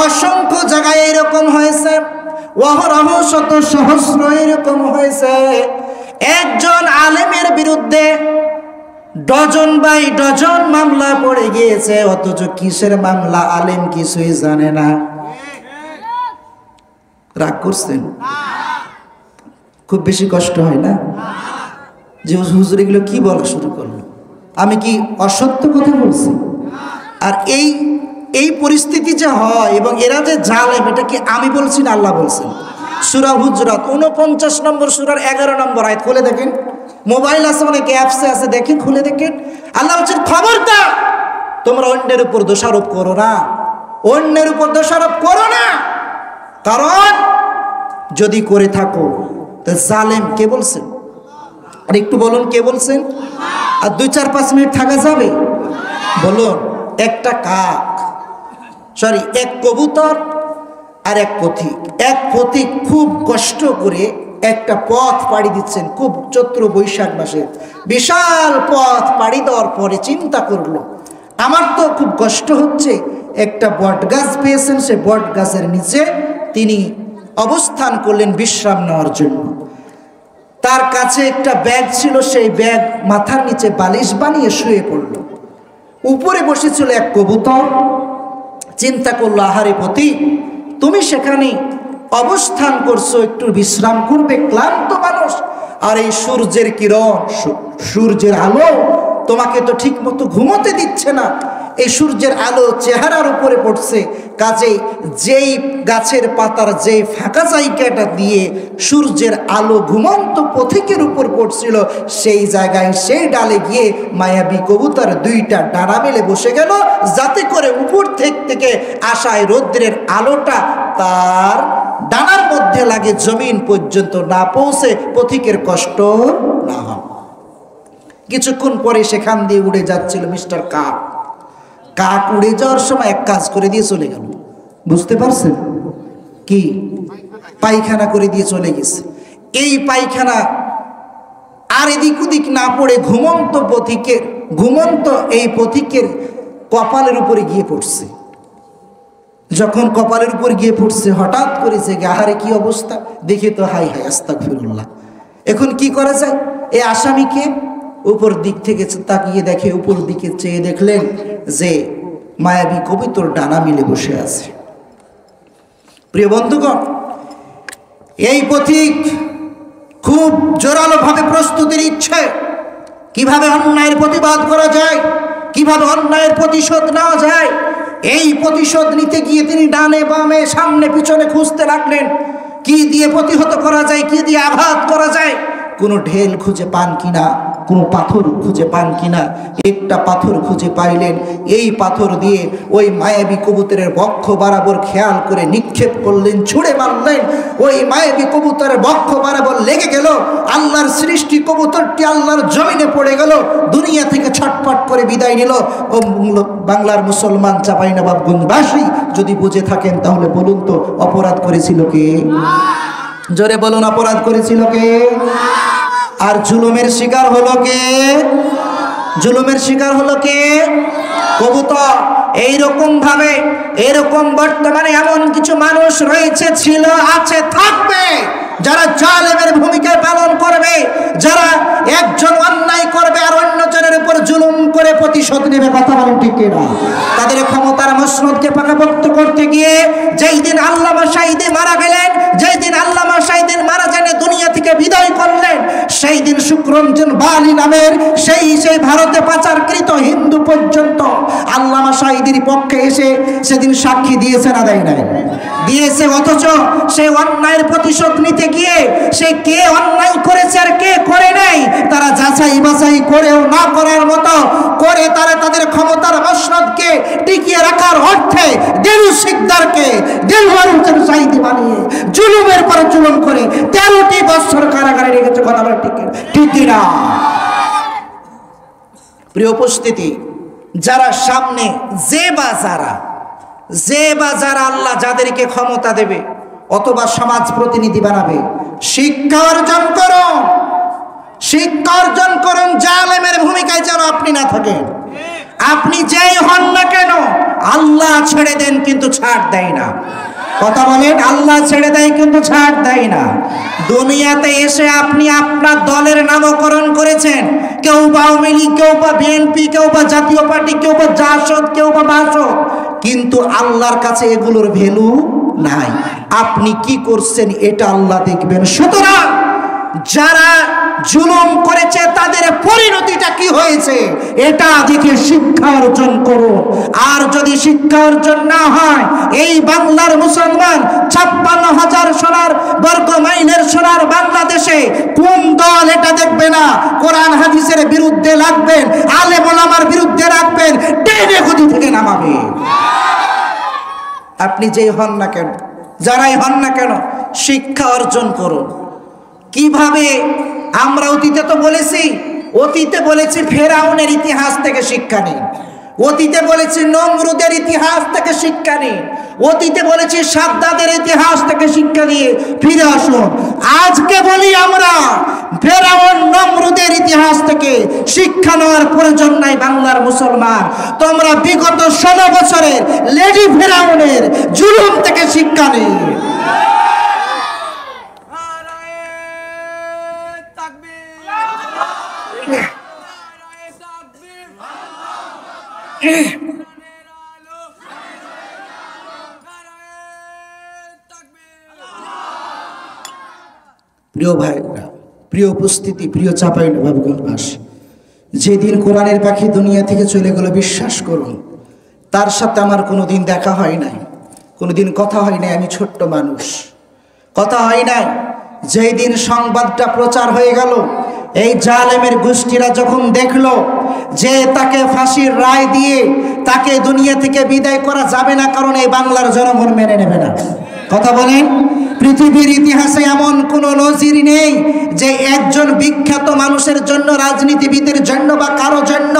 অসংখ্য জায়গায় এরকম হয়েছে, অহরহ শত সহস্র এরকম হয়েছে। একজন আলেমের বিরুদ্ধে ডজন বাই ডজন মামলা পড়ে গিয়েছে, অথচ কিসের মামলা আলেম কিছুই জানে না। রাগ করছেন? খুব বেশি কষ্ট হয় না যে হুজুর এগুলো কি বলা শুরু করলো? আমি কি অসত্য কথা বলছি? আর এই পরিস্থিতি যে হয় এবং এরা যে জালেম, এটা কি আমি বলছি না আল্লাহ বলছেন? সূরা হুজরাত 49 নম্বর সূরার 11 নম্বর আয়াত খুলে দেখেন। মোবাইল আছে, অনেক অ্যাপসে আছে, দেখেন, খুলে দেখেন। আল্লাহ বলছেন, খবরদার তোমরা অন্যের উপর দোষারোপ করো না, অন্যের উপর দোষারোপ করো না। কারণ যদি করে থাকো তো জালেম কে বলছেন? আর একটু বলুন, কে বলছেন? আর 2-4-5 মিনিট থাকা যাবে? বলুন। একটা কাক, সরি, এক কবুতর আর এক পথিক। এক পথিক খুব কষ্ট করে একটা পথ পাড়ি দিচ্ছেন, খুব চৈত্র বৈশাখ মাসে বিশাল পথ পাড়ি দেওয়ার পরে চিন্তা করলো, আমার তো খুব কষ্ট হচ্ছে। একটা বট গাছ পেয়েছেন, সে বট গাছের নিচে তিনি অবস্থান করলেন বিশ্রাম নেওয়ার জন্য। তার কাছে একটা ব্যাগ ছিল, সেই ব্যাগ মাথার নিচে বালিশ বানিয়ে শুয়ে পড়ল। উপরে বসেছিল এক কবুতর। চিন্তা করলো, আহারে পথিক, তুমি সেখানে অবস্থান করছো, একটু বিশ্রাম করবে, ক্লান্ত মানুষ, আর এই সূর্যের কিরণ, সূর্যের আলো তোমাকে তো ঠিক মতো ঘুমোতে দিচ্ছে না। এই সূর্যের আলো চেহারার উপরে পড়ছে, কাজেই যেই গাছের পাতার যেই ফাঁকা জায়গাটা দিয়ে সূর্যের আলো ঘুমন্ত পথিকের উপর পড়ছিল, সেই জায়গায় সেই ডালে গিয়ে মায়াবী কবুতর 2টা ডানা মেলে বসে গেল, যাতে করে উপর থেকে আসায় রৌদ্রের আলোটা তার ডানার মধ্যে লাগে, জমিন পর্যন্ত না পৌঁছে পথিকের কষ্ট না হয়। কিছুক্ষণ পরে সেখান দিয়ে উড়ে যাচ্ছিল মিস্টার কাক। কাক উড়ে যাওয়ার সময় এক কাজ করে দিয়ে চলে গেল। বুঝতে পারছেন কি? পায়খানা করে দিয়ে চলে গেছে। এই পায়খানা আর এদিক ওদিক না পড়ে ঘুমন্ত এই পথিকের কপালের উপরে গিয়ে পড়ছে। যখন কপালের উপর গিয়ে পড়ছে, হঠাৎ করে যে আহারে কি অবস্থা, দেখে তো হাই হাই আস্তাগফিরুল্লাহ। এখন কি করা যায়? এই আসামিকে উপর দিক থেকে তাকিয়ে দেখে, উপর দিকে চেয়ে দেখলেন যে মায়াবী কবুতর ডানা মিলে বসে আছে। প্রিয় বন্ধুগণ, এই পথিক খুব জোরালো ভাবে প্রস্তুতির ইচ্ছে, কিভাবে অন্যায়ের প্রতিবাদ করা যায়, কিভাবে অন্যায়ের প্রতিশোধ নেওয়া যায়। এই প্রতিশোধ নিতে গিয়ে তিনি ডানে বামে সামনে পিছনে খুঁজতে লাগলেন, কি দিয়ে প্রতিহত করা যায়, কি দিয়ে আঘাত করা যায়। কোনো ঢেল খুঁজে পান কিনা, কোনো পাথর খুঁজে পান কিনা। একটা পাথর খুঁজে পাইলেন, এই পাথর দিয়ে ওই মায়াবী কবুতরের বক্ষ বরাবর খেয়াল করে নিক্ষেপ করলেন, ছুঁড়ে মারলেন। ওই মায়াবী কবুতরের বক্ষ বরাবর লেগে গেল। আল্লাহর সৃষ্টি কবুতরটি আল্লাহর জমিনে পড়ে গেল, দুনিয়া থেকে ছটফট করে বিদায় নিল। ও বাংলার মুসলমান চাঁপাইনবাবগঞ্জবাসী, যদি বুঝে থাকেন তাহলে বলুন তো, অপরাধ করেছিল কে? জোরে বলুন, অপরাধ করেছিল কে? আর জুলুমের শিকার হলো কে? জুলুমের শিকার হলো কে? কবুতর। এইরকম ভাবে এরকম বর্তমানে এমন কিছু মানুষ রয়েছে, ছিল, আছে, থাকবে, যারা জালেমের ভূমিকা পালন করবে, যারা একজন অন্যায় করবে আর অন্যজনের উপর জুলুম করে প্রতিশোধ নেবে। কথা বলেন ঠিক কিনা? তাদের ক্ষমতার মসনদকে পাকাপোক্ত করতে গিয়ে যেই দিন আল্লামা সাঈদী মারা গেলেন, যেই দিন আল্লামা সাঈদী মারা যান, দুনিয়া থেকে বিদায় করলেন, সেই দিন শুক্রঞ্জন বালি নামের সেই ভারতে পাচারকৃত হিন্দু পর্যন্ত আল্লামা সাঈদীর পক্ষে এসে সেদিন সাক্ষী দিয়েছে না দেয় নাই? দিয়েছে। অথচ সেই অন্যায়ের প্রতিশোধ নিতে গিয়ে সে কে অন্যায় করেছে আর কে করে নাই তারা যাচাই বাছাই করেও না করার মতো করে তারা তাদের ক্ষমতার মসনদকে টিকিয়ে রাখার অর্থে দেলু সিকদারকে দেলওয়ার হোসেন সাঈদী বানিয়ে জুলুমের পর জুলুম করে 13টি বছর কারাগারে রেখেছে। কথা বলে ঠিক না? প্রিয় উপস্থিতি, যারা সামনে যে বা যারা আল্লাহ যাদেরকে ক্ষমতা দেবে অথবা সমাজ প্রতিনিধি বানাবে, শিক্ষা অর্জন করুন। জালেমের ভূমিকায় যেন আপনি না থাকেন। আপনি যেই হন না কেন আল্লাহ ছেড়ে দেন কিন্তু ছাড় দেয় না। কথা বলেন, আল্লাহ ছেড়ে দেয় কিন্তু ছাড় দেয় না। দুনিয়াতে এসে আপনি আপনার দলের নামকরণ করেছেন, কেউ বা আওয়ামী লীগ, কেউ বা বিএনপি, কেউ বা জাতীয় পার্টি, কেউ বা জাসদ, কেউ বা বাসদ, কিন্তু আল্লাহর কাছে এগুলোর ভ্যালু নাই। আপনি কি করছেন এটা আল্লাহ দেখবেন। সুতরাং যারা জুলুম করেছে তাদের পরিণতিটা কি হয়েছে এটা দেখে শিক্ষা অর্জন করো। আর যদি শিক্ষা অর্জন না হয়, এই বাংলার মুসলমান 56,000 সোনার বর্গ মাইলের সোনার বাংলাদেশে কোন দল এটা দেখবে না? কোরআন হাদিসের বিরুদ্ধে লাগবেন, আলেম ওলামার বিরুদ্ধে রাখবেন, টেনে গদি থেকে নামাবে। আপনি যেই হন না কেন, যারাই হন না কেন, শিক্ষা অর্জন করুন। কিভাবে? আমরা অতীতে বলেছি ফেরাউনের ইতিহাস থেকে শিক্ষা নিন, অতীতে বলেছি নমরুদের ইতিহাস থেকে শিক্ষা নিন, অতীতে বলেছি সাদ্দাদের ইতিহাস থেকে শিক্ষা নিয়ে ফিরে আসুন। আজকে বলি আমরা ফেরাউন নমরুদের ইতিহাস থেকে শিক্ষা নেওয়ার প্রয়োজন নাই। বাংলার মুসলমান, তোমরা বিগত 16 বছরের লেডি ফেরাউনের জুলুম থেকে শিক্ষা নিন। প্রিয় ভাইরা, প্রিয় উপস্থিতি, প্রিয় চাঁপাইনবাবগঞ্জবাসী, যেদিন কোরআনের পাখি দুনিয়া থেকে চলে গেল, বিশ্বাস করুন তার সাথে আমার কোনোদিন দেখা হয় নাই, কোনোদিন কথা হয় নাই। আমি ছোট্ট মানুষ, কথা হয় নাই। যেই দিন সংবাদটা প্রচার হয়ে গেল, এই জালেমের গোষ্ঠীরা যখন দেখলো যে তাকে ফাঁসির রায় দিয়ে তাকে দুনিয়া থেকে বিদায় করা যাবে না, কারণ এই বাংলার জনগণ মেনে নেবে না। কথা বলেন, পৃথিবীর ইতিহাসে এমন কোনো নজির নেই যে একজন বিখ্যাত মানুষের জন্য, রাজনীতিবিদের জন্য বা কারো জন্য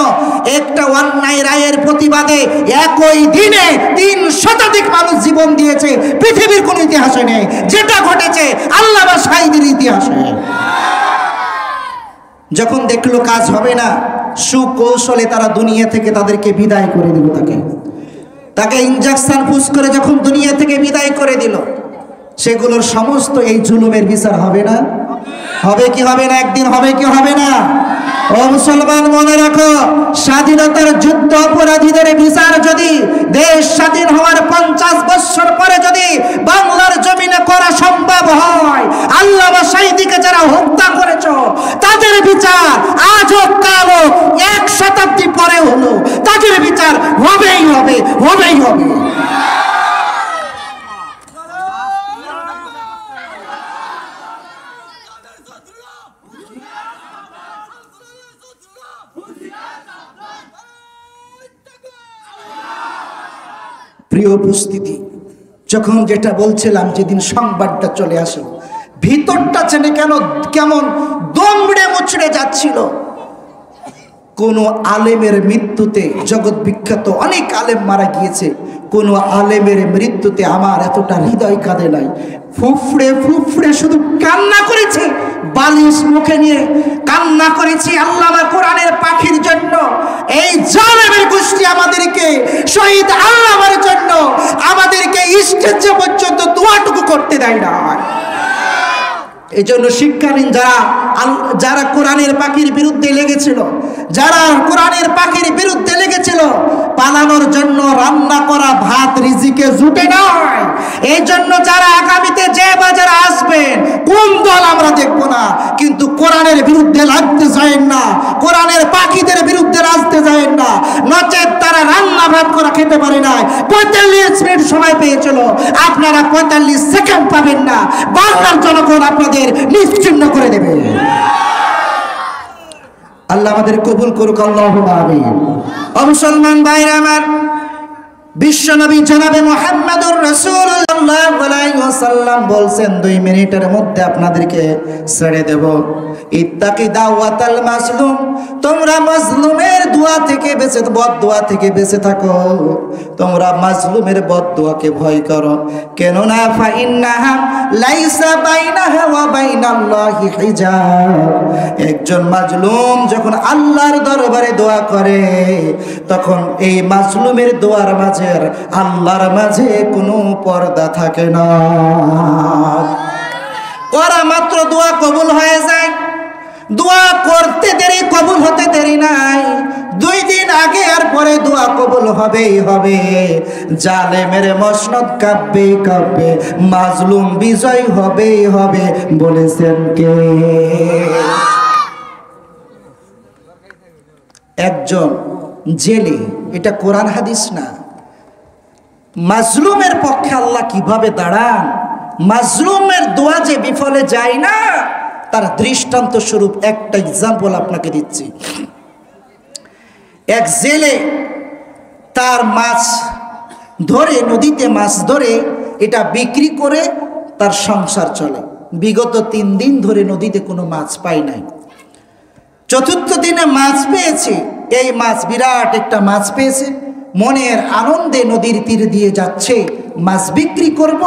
একটা অন্যায় রায়ের প্রতিবাদে একই দিনে 3 শতাধিক মানুষ জীবন দিয়েছে। পৃথিবীর কোনো ইতিহাসে নেই। যেটা ঘটেছে আল্লামা সাঈদীর ইতিহাসে। যখন দেখলো কাজ হবে না, সুকৌশলে তারা দুনিয়া থেকে তাদেরকে বিদায় করে দিল। তাকে ইনজেকশন পুশ করে যখন দুনিয়া থেকে বিদায় করে দিল, সেগুলোর সমস্ত এই জুলুমের বিচার হবে না? হবে কি হবে না? একদিন হবে কি হবে না? ও মুসলমান, মনে রাখো, স্বাধীনতার যুদ্ধ অপরাধীদের বিচার যদি দেশ স্বাধীন হওয়ার 50 বছর পরে যদি বাংলার জমিনে করা সম্ভব হয়, আল্লামা সাঈদীকে যারা হত্যা করেছ তাদের বিচার আজ হোক কাল হোক, 1 শতাব্দী পরে হলো, তাদের বিচার হবেই হবে। প্রিয় উপস্থিতি, যখন যেটা বলছিলাম, যেদিন সংবাদটা চলে আসলো, ভিতরটা চেনে কেমন দমড়ে মুচড়ে যাচ্ছিল। কোন আলেমের মৃত্যুতে, জগৎ বিখ্যাত অনেক আলেম মারা গিয়েছে, কোন আলেমের মৃত্যুতে আমার এতটা হৃদয় কাঁদে নাই। ফুফড়ে শুধু কান্না করেছে, বালিশ মুখে নিয়ে কান্না করেছি আল্লামা কোরআনের পাখির জন্য। এই জালেমের গোষ্ঠী আমাদেরকে, শহীদ আল্লামার জন্য আমাদেরকে স্টেজ পর্যন্ত দোয়াটুকু করতে দেয় না। এই জন্য শিক্ষা নিন, যারা কোরআনের পাখির বিরুদ্ধে লেগেছিল, যারা কোরআনের পাখির বিরুদ্ধে লেগেছিল, পালানোর জন্য রান্না করা ভাত রিজিকে জুটে নয়। এই জন্য যারা আগামীতে যে বাজারে আসবেন, কোন দল আমরা দেখবো না, কিন্তু কোরআনের বিরুদ্ধে লাগতে চাইেন না, কোরআনের পাখিদের বিরুদ্ধে আসতে চাইেন না, নচেত তারা রান্না ভাত করা খেতে পারে না। 45 মিনিট সময় পেয়েছিল, আপনারা 45 সেকেন্ড পাবেন না। বাংলার জনগণ আপনাদের নিশ্চিহ্ন করে দেবে। আল্লাহ আমাদের কবুল করুক, আল্লাহুম্মা আমিন। মুসলমান ভাইরা আমার, বিশ্বনবী জনাবে মুহাম্মদুর রাসূলুল্লাহ সাল্লাল্লাহু আলাইহি ওয়াসাল্লাম বলছেন 2 মিনিটের মধ্যে আপনাদেরকে ছেড়ে দেব। ইত্তাকি দাওয়াতাল মাজলুম, তোমরা মাজলুমের দোয়া থেকে বেঁচে, বদদোয়া থেকে বেঁচে থাকো। তোমরা মাজলুমের বদদোয়াকে ভয় করো, কেননা ফাইন্নাহা লাইসা বাইনাহা ওয়া বাইনাল্লাহি হিজাব। একজন মাজলুম যখন আল্লাহর দরবারে দোয়া করে, তখন এই মাজলুমের দোয়ার মাঝে আল্লাহর মাঝে কোনো পর্দা থাকে না। করা মাত্র দোয়া কবুল হয়ে যায়। দোয়া করতে দেরি, কবুল হতে দেরি নাই। 2 দিন আগে আর পরে দোয়া কবুল হবেই হবে। জালেমের মসনদ কাঁপবে কাঁপবে, মাজলুম বিজয় হবেই হবে, বলেছেন কে? একজন জেলে, এটা কোরআন হাদিস না, মাজলুমের পক্ষে আল্লাহ কিভাবে দাঁড়ান, মাজলুমের দোয়া যে বিফলে যায় না, তার দৃষ্টান্ত স্বরূপ একটা এক্সাম্পল আপনাকে দিচ্ছি। এক জেলে তার মাছ ধরে, নদীতে মাছ ধরে, এটা বিক্রি করে তার সংসার চলে। বিগত 3 দিন ধরে নদীতে কোনো মাছ পাই নাই। 4র্থ দিনে মাছ পেয়েছে। এই মাছ, বিরাট একটা মাছ পেয়েছে, মনের আনন্দে নদীর তীর দিয়ে যাচ্ছে, মাছ বিক্রি করব,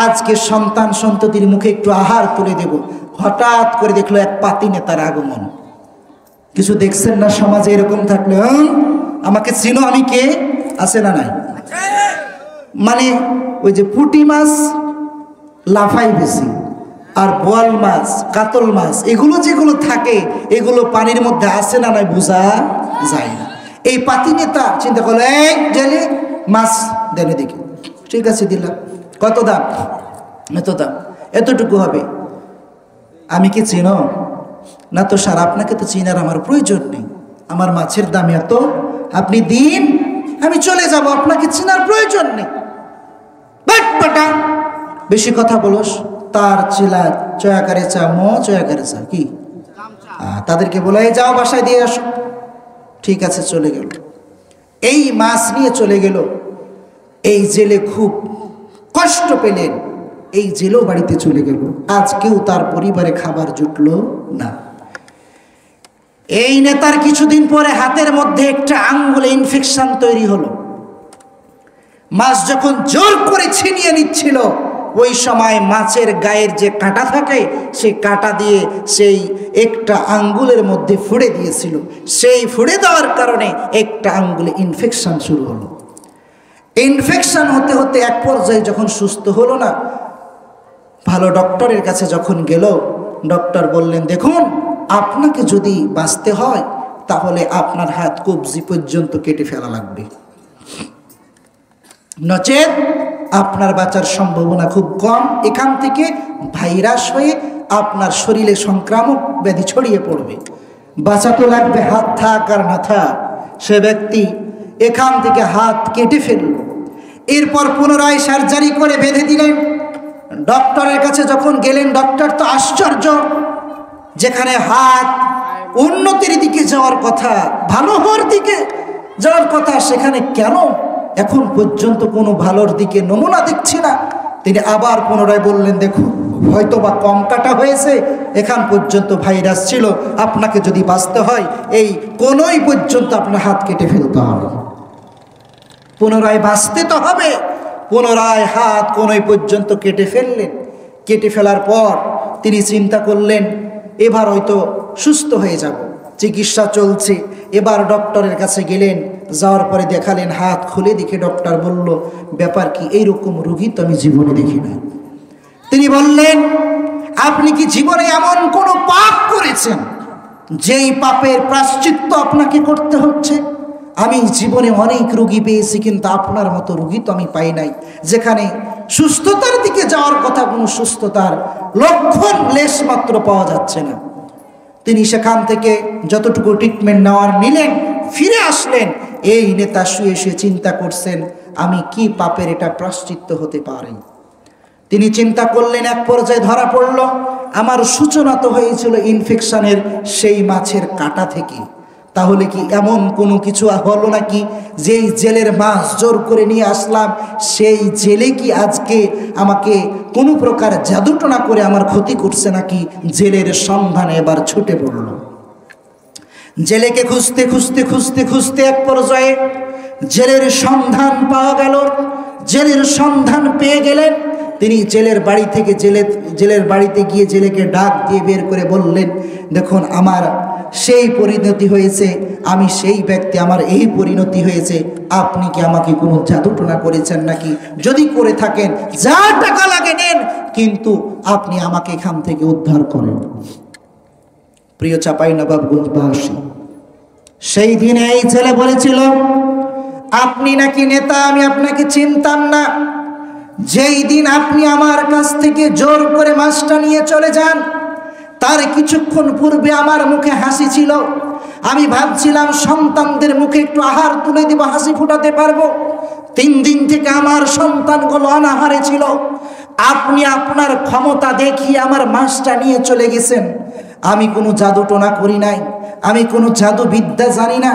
আজকে সন্তান সন্ততির মুখে একটু আহার তুলে দেব। হঠাৎ করে দেখলো এক পাতি নেতার আগমন। কিছু দেখছেন না সমাজে এরকম থাকলে, আমাকে চিনো, আমি কে, আছে না নাই? মানে ওই যে পুঁটি মাছ লাফাই বেশি, আর বোয়াল মাছ, কাতল মাছ, এগুলো যেগুলো থাকে, এগুলো পানির মধ্যে আসে না নাই বোঝা যায় না। এই পাতি নেতা চিন্তা করলো, এই জেলে মাছ দেনে দেখি, ঠিক আছে দিলাম। কত দাম? এত দাম, এতটুকু হবে। আমি কি চিনো? না তো স্যার, আপনাকে তো চিনার আমার প্রয়োজন নেই, আমার মাছের দাম এত, আপনি দিন, আমি চলে যাব, আপনাকে চিনার প্রয়োজন নেই। বাট বেশি কথা বলোস, তার চিলা চয়াকারে চা, চয়াকারে চা কি, তাদেরকে বলে যাও বাসায় দিয়ে আসো। ঠিক আছে, চলে গেল। এই মাছ নিয়ে চলে গেল। এই জেলে খুব কষ্ট পেলেন, এই জেলেও বাড়িতে চলে গেল। আজকেও তার পরিবারে খাবার জুটল না। এই নেতার কিছুদিন পরে হাতের মধ্যে একটা আঙ্গুলে ইনফেকশন তৈরি হলো। মাছ যখন জোর করে ছিনিয়ে নিচ্ছিল, ওই সময় মাছের গায়ের যে কাঁটা থাকে, সেই কাঁটা দিয়ে সেই একটা আঙ্গুলের মধ্যে ফুঁড়ে দিয়েছিল। সেই ফুঁড়ে দেওয়ার কারণে একটা আঙ্গুলে ইনফেকশন শুরু হলো। ইনফেকশন হতে হতে এক পর্যায়ে যখন সুস্থ হলো না, ভালো ডক্টরের কাছে যখন গেল, ডক্টর বললেন, দেখুন, আপনাকে যদি বাঁচতে হয় তাহলে আপনার হাত কবজি পর্যন্ত কেটে ফেলা লাগবে, নচেত আপনার বাঁচার সম্ভাবনা খুব কম। এখান থেকে ভাইরাস হয়ে আপনার শরীরে সংক্রামক ব্যাধি ছড়িয়ে পড়বে, বাঁচাতে লাগবে, হাত থাক আর না থাক। সে ব্যক্তি এখান থেকে হাত কেটে ফেলল। এরপর পুনরায় সার্জারি করে বেঁধে দিলেন। ডক্টরের কাছে যখন গেলেন, ডক্টর তো আশ্চর্য, যেখানে হাত উন্নতির দিকে যাওয়ার কথা, ভালো হওয়ার দিকে যাওয়ার কথা, সেখানে কেন এখন পর্যন্ত কোনো ভালোর দিকে নমুনা দেখছি না। তিনি আবার পুনরায় বললেন, দেখুন, হয়তো বা কম কাটা হয়েছে, এখান পর্যন্ত ভাইরাস ছিল, আপনাকে যদি বাঁচতে হয় এই কোনোই পর্যন্ত আপনার হাত কেটে ফেলতে হবে। পুনরায় বাঁচতে তো হবে, পুনরায় হাত কোনোই পর্যন্ত কেটে ফেললেন। কেটে ফেলার পর তিনি চিন্তা করলেন, এবার হয়তো সুস্থ হয়ে যাব, চিকিৎসা চলছে। এবার ডক্টরের কাছে গেলেন, যাওয়ার পরে দেখালেন, হাত খুলে দেখে ডক্টর বলল, ব্যাপার কি, এইরকম রুগী তো আমি জীবনে দেখি না। তিনি বললেন, আপনি কি জীবনে এমন কোনো পাপ করেছেন যেই পাপের প্রায়শ্চিত্ত আপনাকে করতে হচ্ছে? আমি জীবনে অনেক রোগী পেয়েছি, কিন্তু আপনার মতো রোগী তো আমি পাই নাই, যেখানে সুস্থতার দিকে যাওয়ার কথা কোনো সুস্থতার লক্ষণ লেশ মাত্র পাওয়া যাচ্ছে না। তিনি সেখান থেকে যতটুকু ট্রিটমেন্ট নেওয়ার নিলেন, ফিরে আসলেন। এই নেতা শুয়ে শুয়ে চিন্তা করছেন, আমি কি পাপের এটা প্রায়শ্চিত্ত হতে পারে। তিনি চিন্তা করলেন, এক পর্যায়ে ধরা পড়ল আমার সূচনা তো হয়েছিল ইনফেকশনের সেই মাছের কাঁটা থেকে। তাহলে কি এমন কোনো কিছু হলো নাকি, যেই জেলের মাছ জোর করে নিয়ে আসলাম, সেই জেলে কি আজকে আমাকে কোনো প্রকার জাদুটনা করে আমার ক্ষতি করছে নাকি? জেলের সন্ধানে এবার ছুটে পড়ল। জেলেকে খুঁজতে খুঁজতে খুঁজতে খুঁজতে এক পর্যায়ে জেলের সন্ধান পাওয়া গেল। জেলের সন্ধান পেয়ে গেলেন। তিনি জেলের বাড়ি থেকে জেলের বাড়িতে গিয়ে জেলেকে ডাক দিয়ে বের করে বললেন, দেখুন আমার সেই পরিণতি হয়েছে, আমি সেই ব্যক্তি, আমার এই পরিণতি হয়েছে। আপনি কি আমাকে কোনো জাদুটনা করেছেন নাকি? যদি করে থাকেন যা টাকা লাগে নেন, কিন্তু আপনি আমাকে এখান থেকে উদ্ধার করেন। প্রিয় চাঁপাইনবাবগঞ্জবাসী, সেই দিনে এই ছেলে বলেছিল, আপনি নাকি নেতা, আমি আপনাকে চিনতাম না। যেই দিন আপনি আমার কাছ থেকে জোর করে মাছটা নিয়ে চলে যান, তার কিছুক্ষণ পূর্বে আমার মুখে হাসি ছিল। আমি ভাবছিলাম সন্তানদের মুখে একটু আহার তুলে দিব, হাসি ফুটাতে পারবো। 3 দিন থেকে আমার সন্তানগুলো অনাহারে ছিল। আপনি আপনার ক্ষমতা দেখিয়ে আমার মাছটা নিয়ে চলে গেছেন। আমি কোনো জাদুটোনা করি নাই, আমি কোনো জাদুবিদ্যা জানি না,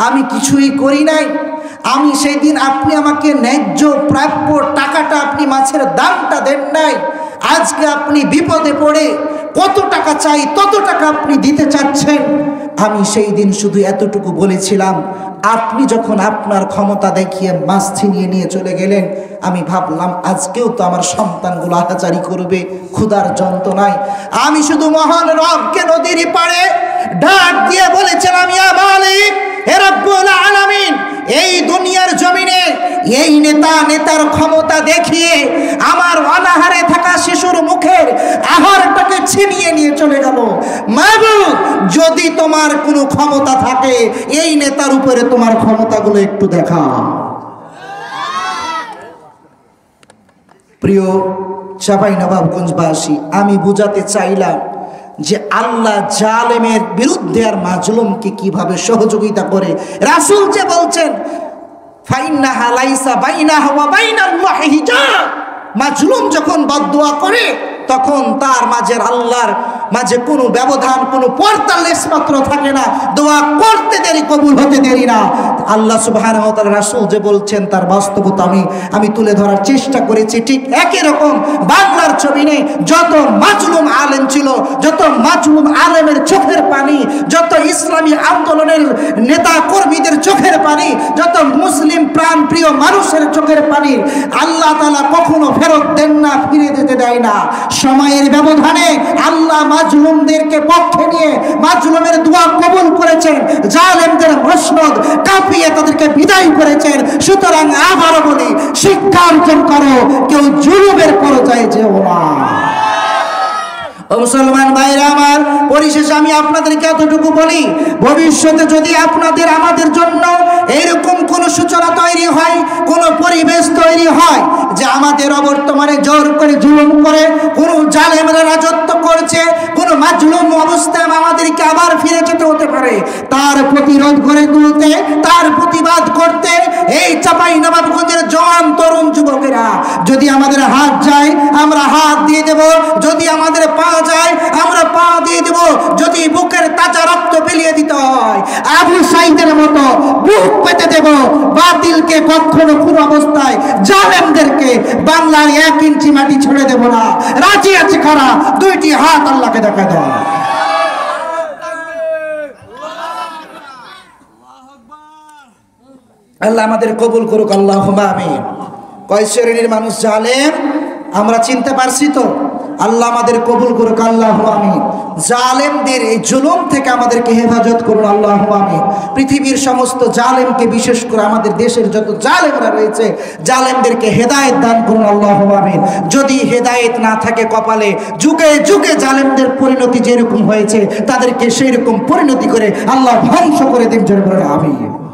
আমি কিছুই করি নাই। আমি সেই দিন আপনি আমাকে ন্যায্য প্রাপ্য টাকাটা, আপনি মাছের দামটা দেন নাই। আজকে আপনি বিপদে পড়ে কত টাকা চাই তত টাকা আপনি দিতে চাচ্ছেন। আমি সেই দিন শুধু এতটুকু বলেছিলাম, আপনি যখন আপনার ক্ষমতা দেখিয়ে মাছ ছিনিয়ে নিয়ে চলে গেলেন, আমি ভাবলাম আজকেও তো আমার সন্তানগুলো আহাজারি করবে ক্ষুধার যন্ত্রণায়। আমি শুধু মহান রবকে নদীর পাড়ে ডাক দিয়ে বলেছিলাম, ইয়া মালিক, হে রব্বুল আলামিন, এই দুনিয়ার জমিনে এই নেতার ক্ষমতা দেখিয়ে আমার অনাহারে থাকা শিশুর মুখের আহারটাকে ছিনিয়ে নিয়ে চলে গেল। মাবুদ, যদি তোমার কোনো ক্ষমতা থাকে, এই নেতার উপরে তোমার ক্ষমতাগুলো একটু দেখাও। প্রিয় চাঁপাইনবাবগঞ্জবাসী, আমি বুঝাতে চাইলাম যে আল্লাহ জালেমের বিরুদ্ধে আর মাজলুমকে কিভাবে সহযোগিতা করে। রাসূল যে বলছেন, ফাইন্নাহা লাইসা বাইনাহা ওয়া বাইনাল্লাহি হিজাব, মাজলুম যখন বদদুয়া করে তখন তার মাঝে আল্লাহর মাঝে কোনো ব্যবধান, কোনো পর্দা লেশমাত্র থাকে না। দোয়া করতে দেরি, কবুল হতে দেরি না। আল্লাহ সুবহানাহু ওয়া তাআলা, রাসূল যে বলছেন তার বাস্তবতা আমি তুলে ধরার চেষ্টা করেছি। ঠিক একই রকম বাংলার জমিনে যত মাজলুম আলেম ছিল, যত মাজলুম আলেমের চোখের পানি, যত ইসলামী আন্দোলনের নেতা কর্মীদের চোখের পানি, যত মুসলিম প্রাণ প্রিয় মানুষের চোখের পানি আল্লাহ তাআলা কখনো ফেরত দেন না, ফিরে যেতে দেয় না। সময়ের ব্যবধানে আল্লাহ মাজলুমদেরকে পক্ষে নিয়ে মাজলুমের দোয়া কবুল করেছেন, জালেমদের মসনদ কাঁপিয়ে তাদেরকে বিদায় করেছেন। সুতরাং আবারও বলি, শিক্ষা অর্জন করো, কেউ জুলুমের পর্যায়ে যেও না। ও মুসলমান ভাইরা আমার, পরিশেষে আমি আপনাদেরকে এতটুকু বলি, ভবিষ্যতে যদি আপনাদের আমাদের জন্য এরকম কোন সূচনা তৈরি হয়, কোন পরিবেশ তৈরি হয় যে আমাদের অবর্তমানে জোর করে জুলুম করে কোন জালেমরা রাজত্ব করছে, কোন মাজলুম অবস্থায় আমাদেরকে আবার ফিরে যেতে হতে পারে, তার প্রতিরোধ করে তুলতে, তার প্রতিবাদ করতে এই চাঁপাইনবাবগঞ্জের জওয়ান তরুণ যুবকেরা, যদি আমাদের হাত যায় আমরা হাত দিয়ে দেব, যদি আমাদের পা যায় আমরা পা দিয়ে দেব, যদি বুকের তাজা রক্ত বিলিয়ে দিতে হয় আবু সাঈদের মতো বুক পেতে দেব। বাতিলকে কখনো পুরো অবস্থায়, জালেমদেরকে বাংলার 1 ইঞ্চি মাটি ছেড়ে দেব না। রাজি আছে কারা? 2টি হাত আল্লাহকে দেখা দাও। আল্লাহ আমাদের কবুল করুক, আল্লাহুম্মা আমিন। কয় শ্রেণীর মানুষ জালেম আমরা চিনতে পারছি তো? আল্লাহ আমাদের কবুল করুক, আল্লাহুম্মা আমিন। জালেমদের এই জুলুম থেকে আমাদেরকে হেফাজত করুন, আল্লাহুম্মা আমিন। পৃথিবীর সমস্ত জালেমকে, বিশেষ করে আমাদের দেশের যত জালেমরা রয়েছে, জালেমদেরকে হেদায়েত দান করুন, আল্লাহুম্মা আমিন। যদি হেদায়েত না থাকে কপালে, যুগে যুগে জালেমদের পরিণতি যেরকম হয়েছে তাদেরকে সেই রকম পরিণতি করে আল্লাহ ধ্বংস করে দিন। জোরে বলেন আমিন।